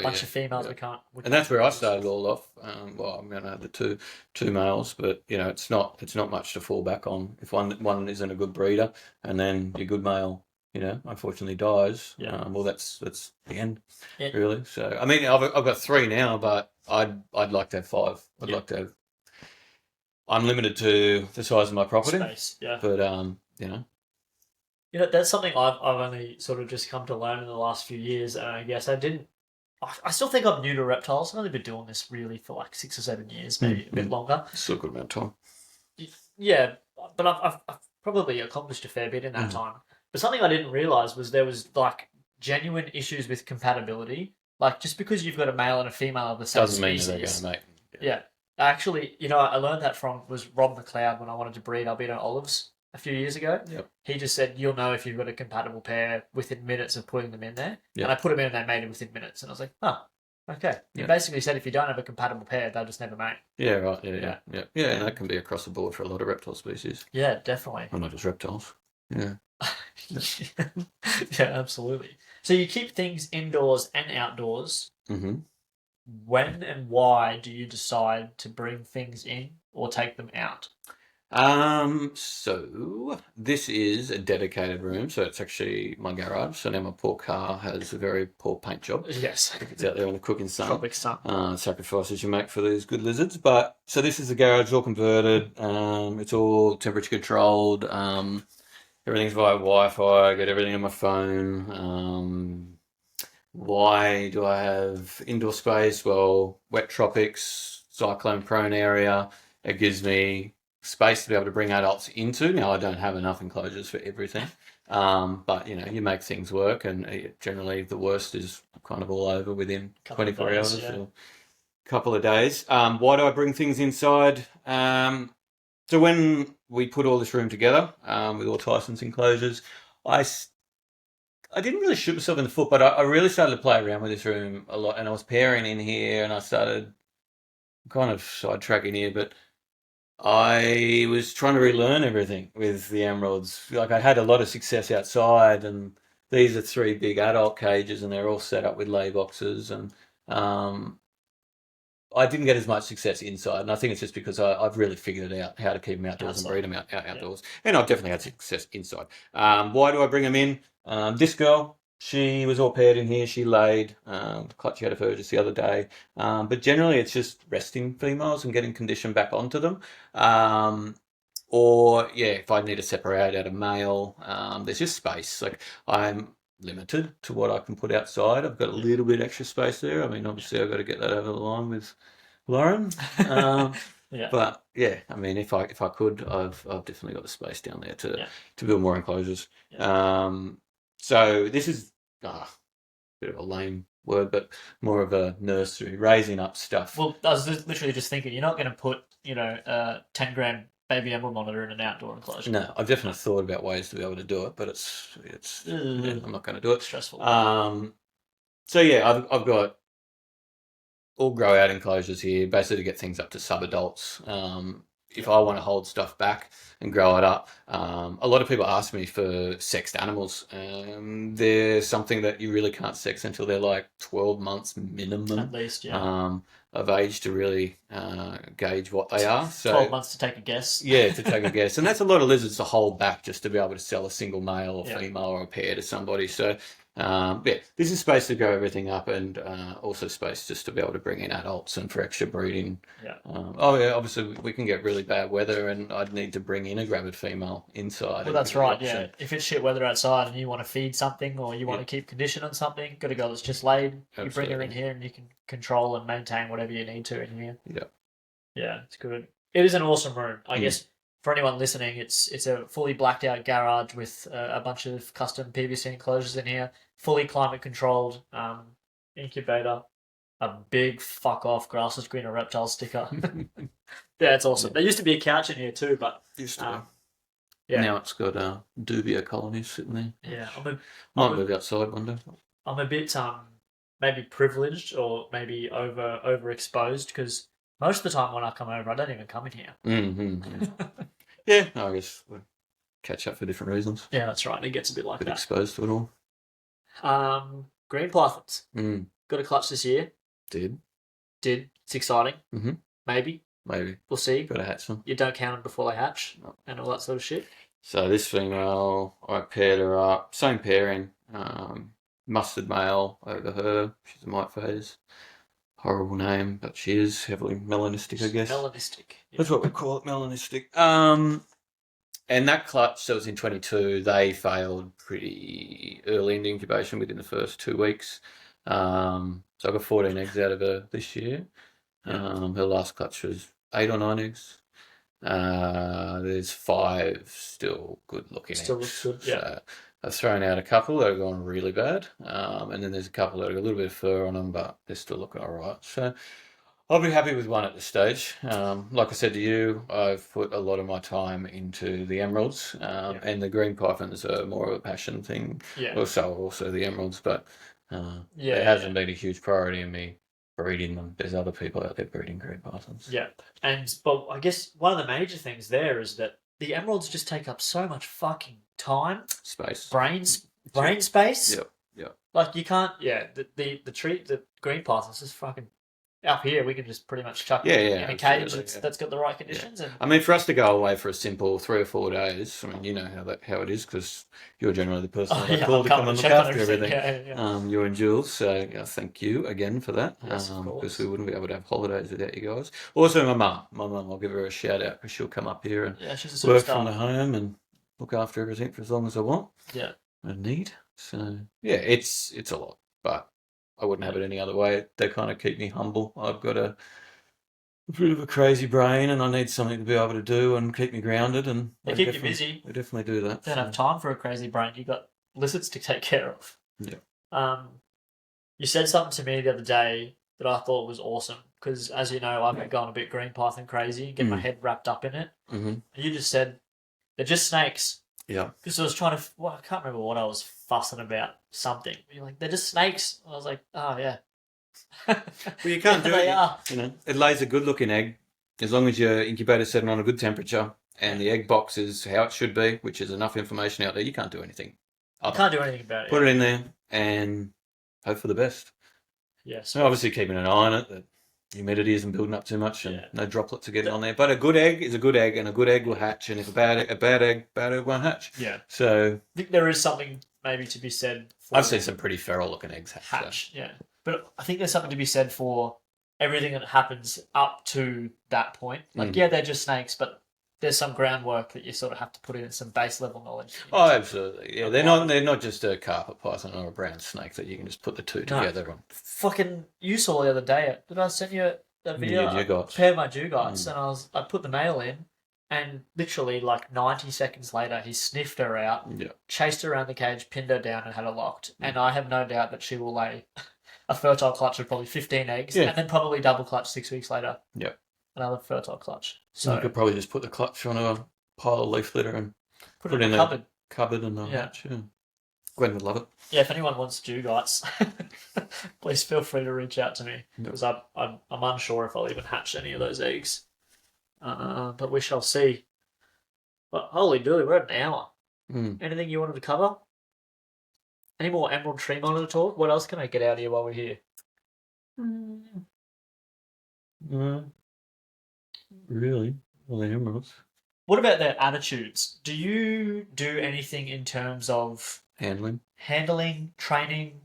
bunch of females we can't. And that's where I started all off. Well, I'm going to have the two males, but it's not much to fall back on. If one isn't a good breeder, and then your good male, unfortunately dies. Well, that's the end, really. So I mean, I've got 3 now, but I'd like to have 5. I'd like to have. I'm limited to the size of my property. Space, But that's something I've only sort of just come to learn in the last few years, and I guess I still think I'm new to reptiles. I've only been doing this really for like 6 or 7 years, maybe a bit longer. Still a good amount of time. Yeah, but I've probably accomplished a fair bit in that time. But something I didn't realise was there was like genuine issues with compatibility. Like just because you've got a male and a female of the same doesn't species, mean they're going to mate. Yeah. Actually, I learned that was Rob McLeod when I wanted to breed albino olives a few years ago. He just said, you'll know if you've got a compatible pair within minutes of putting them in there. And I put them in and they mated within minutes. And I was like, okay. He basically said if you don't have a compatible pair, they'll just never mate. Yeah, right. Yeah. And that can be across the board for a lot of reptile species. Yeah, definitely. Well, not just reptiles. Yeah. Yeah, absolutely. So you keep things indoors and outdoors. When and why do you decide to bring things in or take them out? So this is a dedicated room, so it's actually my garage. So now my poor car has a very poor paint job. Yes. It's out there in the cooking sun. Tropic sun. Sacrifices you make for these good lizards. But so this is the garage, all converted. It's all temperature controlled. Everything's via Wi-Fi. I get everything on my phone. Why do I have indoor space? Well, wet tropics, cyclone prone area. It gives me space to be able to bring adults into. Now, I don't have enough enclosures for everything, but you make things work, and generally the worst is kind of all over within 24 hours or a couple of days. Why do I bring things inside? So when we put all this room together with all Tyson's enclosures, I didn't really shoot myself in the foot, but I really started to play around with this room a lot, and I was pairing in here, and I started kind of sidetracking here, but I was trying to relearn everything with the emeralds. Like I had a lot of success outside, and these are 3 big adult cages, and they're all set up with lay boxes, and I didn't get as much success inside, and I think it's just because I've really figured out how to keep them outdoors and breed them outdoors, and I've definitely had success inside. Why do I bring them in? This girl, she was all paired in here. She laid, clutchy out of her just the other day. But generally it's just resting females and getting condition back onto them. Or if I need to separate out a male, there's just space. Like I'm limited to what I can put outside. I've got a little bit extra space there. I mean, obviously I've got to get that over the line with Lauren. Yeah. But yeah, I mean, if I could, I've definitely got the space down there Yeah. to build more enclosures. Yeah. So this is a bit of a lame word, but more of a nursery, raising up stuff. Well, I was literally just thinking, you're not going to put, 10 gram baby emerald monitor in an outdoor enclosure. No, I've definitely thought about ways to be able to do it, but yeah, Ugh, I'm not going to do it. stressful. So yeah, I've got all grow out enclosures here, basically to get things up to sub-adults. If I want to hold stuff back and grow it up, a lot of people ask me for sexed animals. They're something that you really can't sex until they're like 12 months minimum At least, yeah. of age to really gauge what they are. 12 months to take a guess. Yeah, to take a guess. And that's a lot of lizards to hold back just to be able to sell a single male or Yeah. female or a pair to somebody. So, yeah, this is space to grow everything up and also space just to be able to bring in adults and for extra breeding. Yeah. Oh, yeah, obviously we can get really bad weather and I'd need to bring in a gravid female inside. Well, that's right, yeah. If it's shit weather outside and you want to feed something or you want to keep condition on something, got a girl that's just laid, you bring her in here and you can control and maintain whatever you need to in here. Yeah. Yeah, it's good. It is an awesome room. I guess for anyone listening, it's a fully blacked out garage with a bunch of custom PVC enclosures in here, fully climate controlled, incubator, a big fuck off Grass Is Greener Reptiles sticker. Yeah, it's awesome. There used to be a couch in here too, but used to be. yeah. Now it's got dubia colonies sitting there. Yeah, Might move outside one day. I'm a bit maybe privileged or maybe overexposed because most of the time when I come over, I don't even come in here. Mm-hmm. Yeah, I guess we'll catch up for different reasons. Yeah, that's right. It gets a bit like Bit that. exposed to it all. Green pythons. Mm. Got a clutch this year. Did. It's exciting. Mm-hmm. Maybe. We'll see. Got to hatch them. You don't count them before they hatch and all that sort of shit. So this female, I paired her up. Same pairing. Mustard male over her. She's a mite phase. Horrible name, but she is heavily melanistic, I guess. Melanistic. Yeah. That's what we call it, melanistic. And that clutch that was in 22, they failed pretty early in the incubation within the first 2 weeks. So I got 14 eggs out of her this year. Her last clutch was 8 or 9 eggs. There's 5 still good looking eggs. Still looks good, yeah. So I've thrown out a couple that have gone really bad. And then there's a couple that have got a little bit of fur on them, but they're still looking all right. So I'll be happy with one at this stage. Like I said to you, I've put a lot of my time into the emeralds, and the green pythons are more of a passion thing. Yeah. Also the emeralds, but it hasn't been a huge priority in me breeding them. There's other people out there breeding green pythons. Yeah, but I guess one of the major things there is that the emeralds just take up so much fucking time, space, brain space. Yep. Like you can't. Yeah, the green pythons is fucking. Up here, we can just pretty much chuck it in a cage that's got the right conditions. And I mean, for us to go away for a simple 3 or 4 days, I mean, you know how it is because you're generally the person I call to come and look after everything. You and Jules, so thank you again for that. Yes, of course. Because we wouldn't be able to have holidays without you guys. Also, my mum, I'll give her a shout out because she'll come up here and she's a work superstar. from the home and look after everything for as long as I want. Yeah, I need. So yeah, it's a lot, but I wouldn't have it any other way. They kind of keep me humble. I've got a bit of a crazy brain and I need something to be able to do and keep me grounded. And they keep you busy. They definitely do that. Don't have time for a crazy brain. You got lizards to take care of. Yeah. You said something to me the other day that I thought was awesome because, as you know, I've been going a bit green python crazy and getting my head wrapped up in it. Mm-hmm. And you just said they're just snakes. Yeah. Because I was trying to, I can't remember what I was fussing about. Something. You're like, they're just snakes. I was like, oh yeah. Well, you can't do it. Are. You know, it lays a good-looking egg as long as your incubator's setting on a good temperature and the egg box is how it should be, which is enough information out there. You can't do anything. You can't do anything about it. Put it in there and hope for the best. Yes. So obviously keeping an eye on it. That humidity isn't building up too much and no droplets are getting on there. But a good egg is a good egg and a good egg will hatch. And if a bad egg won't hatch. Yeah. So I think there is something maybe to be said for I've seen some pretty feral looking eggs hatch. Yeah. But I think there's something to be said for everything that happens up to that point. Like, they're just snakes, but there's some groundwork that you sort of have to put in some base level knowledge. Oh, absolutely. Yeah, they're not just a carpet python or a brown snake that you can just put the two together on. Fucking, you saw the other day. Did I send you a Yeah, video, a Dugots. pair of my Dugots, and I put the male in, and literally like 90 seconds later, he sniffed her out, Yeah. chased her around the cage, pinned her down, and had her locked. And I have no doubt that she will lay a fertile clutch of probably 15 eggs, Yeah. and then probably double clutch 6 weeks later. Yep. Another fertile clutch. So you So could probably just put the clutch on a pile of leaf litter and put it in a cupboard. Cupboard and hatch. Yeah. Gwen would love it. Yeah, if anyone wants Dugots, please feel free to reach out to me because I'm unsure if I'll even hatch any of those eggs. But we shall see. But holy dooly, we're at an hour. Anything you wanted to cover? Any more Emerald Tree Monitor talk? What else can I get out of here while we're here? Really? Well, the emeralds. What about their attitudes? Do you do anything in terms of handling, training?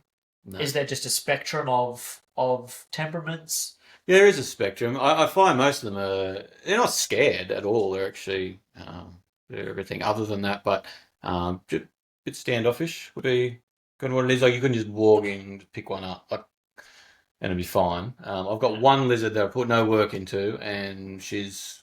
No. Is there just a spectrum of temperaments? Yeah, there is a spectrum. I find most of them they're not scared at all. They're actually they're everything other than that, but a bit standoffish would be kind of what it is. Like you couldn't just walk in and pick one up, like, and it'd be fine. I've got one lizard that I put no work into, and she's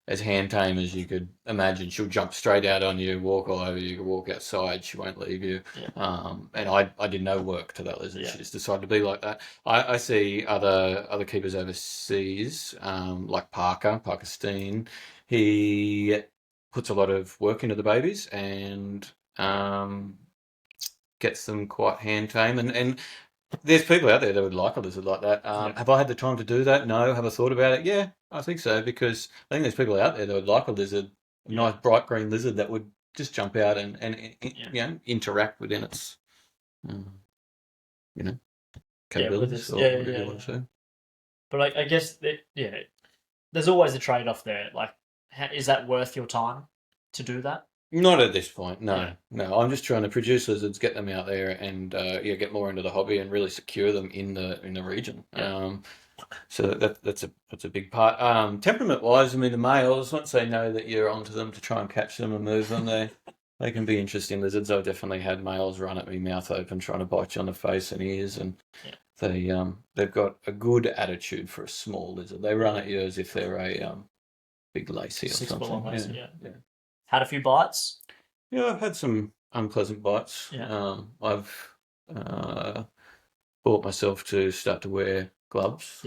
as hand tame as you could imagine. She'll jump straight out on you, walk all over you, you can walk outside, she won't leave you. Yeah. And I did no work to that lizard. She just decided to be like that. I see other keepers overseas, like Parker Steen. He puts a lot of work into the babies and gets them quite hand tame. And there's people out there that would like a lizard like that. Have I had the time to do that? No. Have I thought about it? Yeah, I think so, because I think there's people out there that would like a lizard, a nice bright green lizard that would just jump out and interact within its, capabilities. But I guess there's always a trade-off there. Like, is that worth your time to do that? Not at this point, no. I'm just trying to produce lizards, get them out there, and get more into the hobby and really secure them in the region. So that's a big part. Temperament-wise, I mean, the males, once they know that you're onto them to try and catch them and move them, they can be interesting lizards. I've definitely had males run at me, mouth open, trying to bite you on the face and ears, and they've got a good attitude for a small lizard. They run at you as if they're a big lacey or something. Yeah. Had a few bites? Yeah, I've had some unpleasant bites. Yeah. I've bought myself to start to wear gloves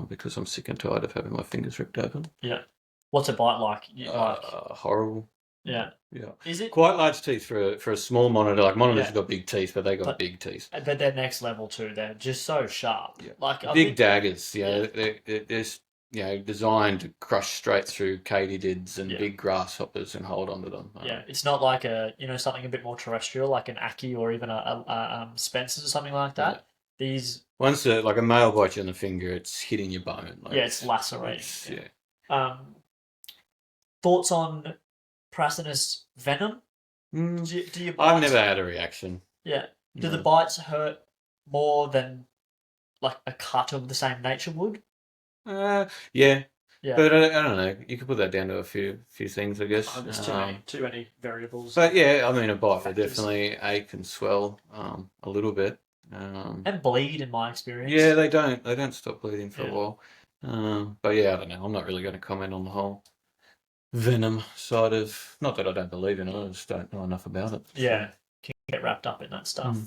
because I'm sick and tired of having my fingers ripped open. Yeah. What's a bite like? Horrible. Yeah. Yeah. Is it quite large teeth for a small monitor? Like monitors have got big teeth, but they got big teeth. But they're next level too. They're just so sharp. Yeah. Like big daggers. They're designed to crush straight through katydids and big grasshoppers and hold onto them. It's not like something a bit more terrestrial, like an Aki or even a Spencer's or something like that. These once like a male bites you on the finger, it's hitting your bone. Like, it's lacerating. Thoughts on Prasinus venom? Do you bite? I've never had a reaction. Yeah. Do the bites hurt more than like a cut of the same nature would? Yeah. But I don't know. You could put that down to a few things, I guess. There's too many variables. But yeah, I mean, a bite will definitely ache and swell a little bit. And bleed, in my experience. Yeah, they don't stop bleeding for a while. But yeah, I don't know. I'm not really going to comment on the whole venom side of. Not that I don't believe in it. I just don't know enough about it. Yeah, can get wrapped up in that stuff.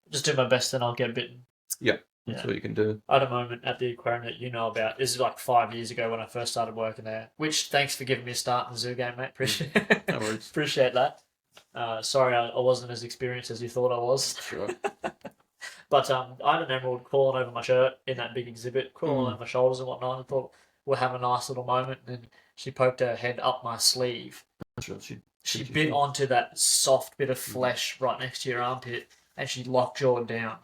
Just do my best, and I'll get bitten. Yeah. That's what you can do. I had a moment at the aquarium that you know about. This is like 5 years ago when I first started working there. Which, thanks for giving me a start in the zoo game, mate. Appreciate No worries. Appreciate that. Sorry I wasn't as experienced as you thought I was. Sure. But I had an emerald crawling over my shirt in that big exhibit, crawling over my shoulders and whatnot. I thought we'll have a nice little moment. And she poked her head up my sleeve. Sure, she bit onto that soft bit of flesh right next to your armpit, and she lockjawed down.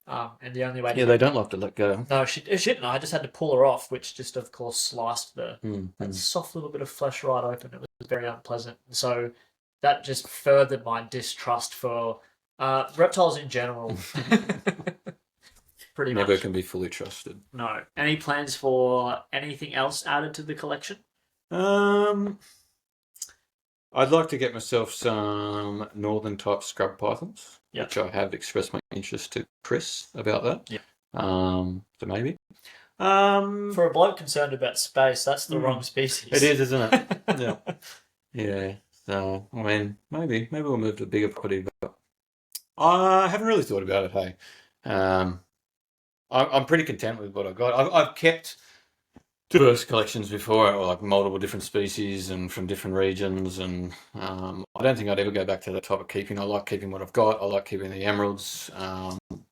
And the only way they don't like to let go. No, she didn't. I just had to pull her off, which just, of course, sliced that soft little bit of flesh right open. It was very unpleasant. So that just furthered my distrust for reptiles in general. Pretty much. Never can be fully trusted. No. Any plans for anything else added to the collection? I'd like to get myself some northern type scrub pythons, Yep. which I have expressed my interest to Chris about that. Yeah. So maybe. For a bloke concerned about space, that's the wrong species. It is, isn't it? Yeah. Yeah. So, I mean, maybe we'll move to a bigger property, but I haven't really thought about it, hey. I'm pretty content with what I've got. I've kept diverse collections before, or like multiple different species and from different regions, and I don't think I'd ever go back to that type of keeping. I like keeping what I've got. I like keeping the emeralds.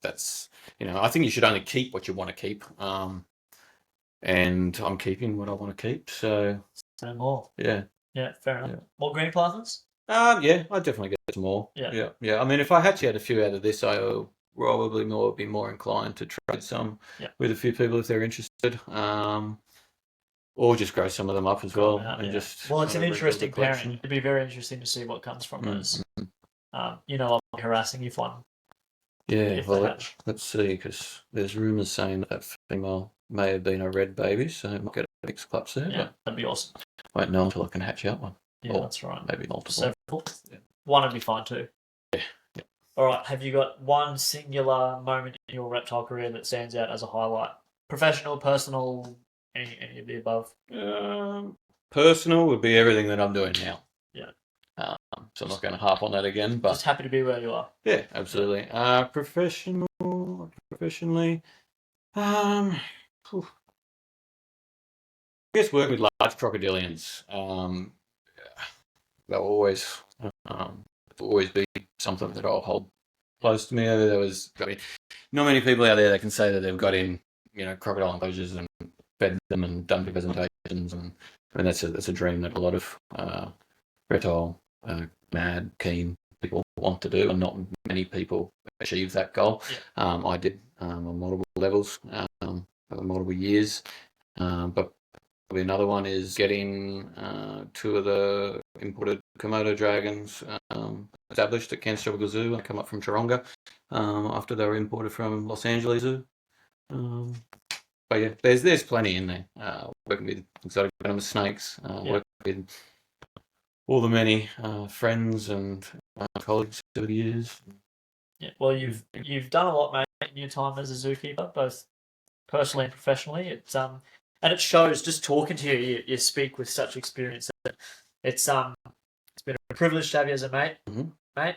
That's, I think you should only keep what you want to keep. And I'm keeping what I want to keep. So no more. Yeah. Yeah, fair enough. Yeah. More green pythons? Yeah, I'd definitely get some more. Yeah. Yeah. I mean, if I actually had a few out of this, I probably be more inclined to trade some with a few people if they're interested. Or just grow some of them up as well. It's an interesting pairing. It'd be very interesting to see what comes from those. I'll be harassing you for one. Yeah, well, let's see, because there's rumours saying that female may have been a red baby, so I might get a mixed clutch there. Yeah, that'd be awesome. Won't know until I can hatch out one. Yeah, that's right. Maybe multiple. Several. Yeah. One would be fine too. Yeah. All right, have you got one singular moment in your reptile career that stands out as a highlight? Professional, personal, any of the above? Personal would be everything that I'm doing now. Yeah. So I'm not going to harp on that again, but just happy to be where you are. Yeah, absolutely. Professionally, I guess working with large crocodilians. They'll always be something that I'll hold close to me. Not many people out there that can say that they've got in, crocodile enclosures and fed them and done presentations, and that's a dream that a lot of reptile mad keen people want to do, and not many people achieve that goal. Yeah. I did on multiple levels over multiple years, but probably another one is getting 2 of the imported Komodo dragons established at Cairns Zoo. I come up from Taronga after they were imported from Los Angeles Zoo. But yeah, there's plenty in there. Working with exotic venomous snakes, working with all the many friends and colleagues over the years. Yeah, well, you've done a lot, mate, in your time as a zookeeper, both personally and professionally. It's and it shows just talking to you. You speak with such experience. It's been a privilege to have you as a mate, mate,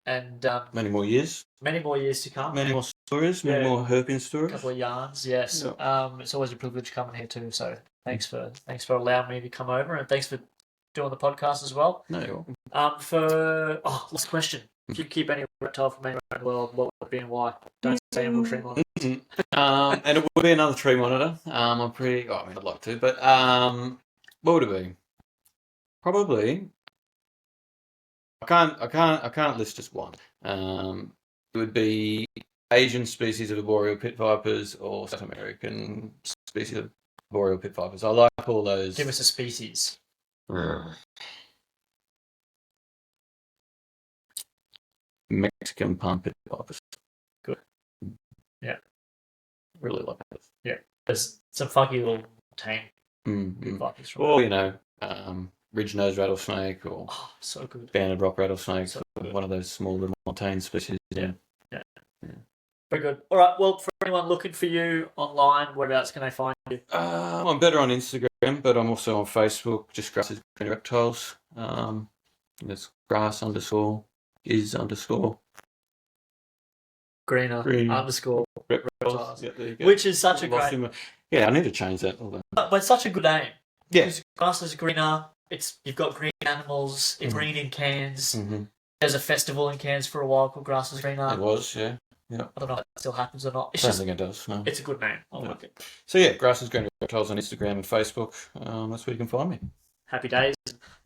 and many more years to come. Many more stories, many more herping stories. A couple of yarns, yes. Yeah. It's always a privilege coming here too. So thanks for allowing me to come over, and thanks for doing the podcast as well. No, you're welcome. Last question. If you could keep any reptile from anywhere in the world, what would it be and why? Don't say emerald tree monitor. And it would be another tree monitor. I'd like to, but what would it be? Probably. I can't list just one. It would be Asian species of arboreal pit vipers or South American species of arboreal pit vipers. I like all those. Give us a species. Mexican palm pit vipers. Good. Yeah. Really like it. Yeah. There's some funky little tame vipers from ridge-nosed rattlesnake or so good. banded rock rattlesnake. So one of those small little montane species. Yeah. Very good. All right. Well, for anyone looking for you online, whereabouts can they find you? I'm better on Instagram, but I'm also on Facebook. Just Grass Is Greener Reptiles. It's grass_is_. Greener_reptiles. Yeah, there you go. Which is such a great. Yeah, I need to change that. But it's such a good name. Yeah. Grass is greener. You've got green animals. It's green in Cairns. There's a festival in Cairns for a while called Grass Is Greener. It was, yeah. I don't know if that still happens or not. I don't think it does, no. It's a good name. I like it. So yeah, Grass Is Greener Reptiles on Instagram and Facebook. That's where you can find me. Happy days.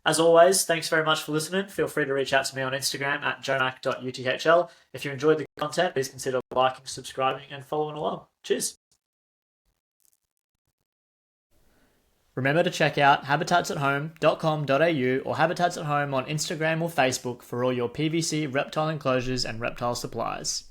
As always, thanks very much for listening. Feel free to reach out to me on Instagram at jonac.uthl. If you enjoyed the content, please consider liking, subscribing, and following along. Cheers. Remember to check out habitatsathome.com.au or Habitats at Home on Instagram or Facebook for all your PVC reptile enclosures and reptile supplies.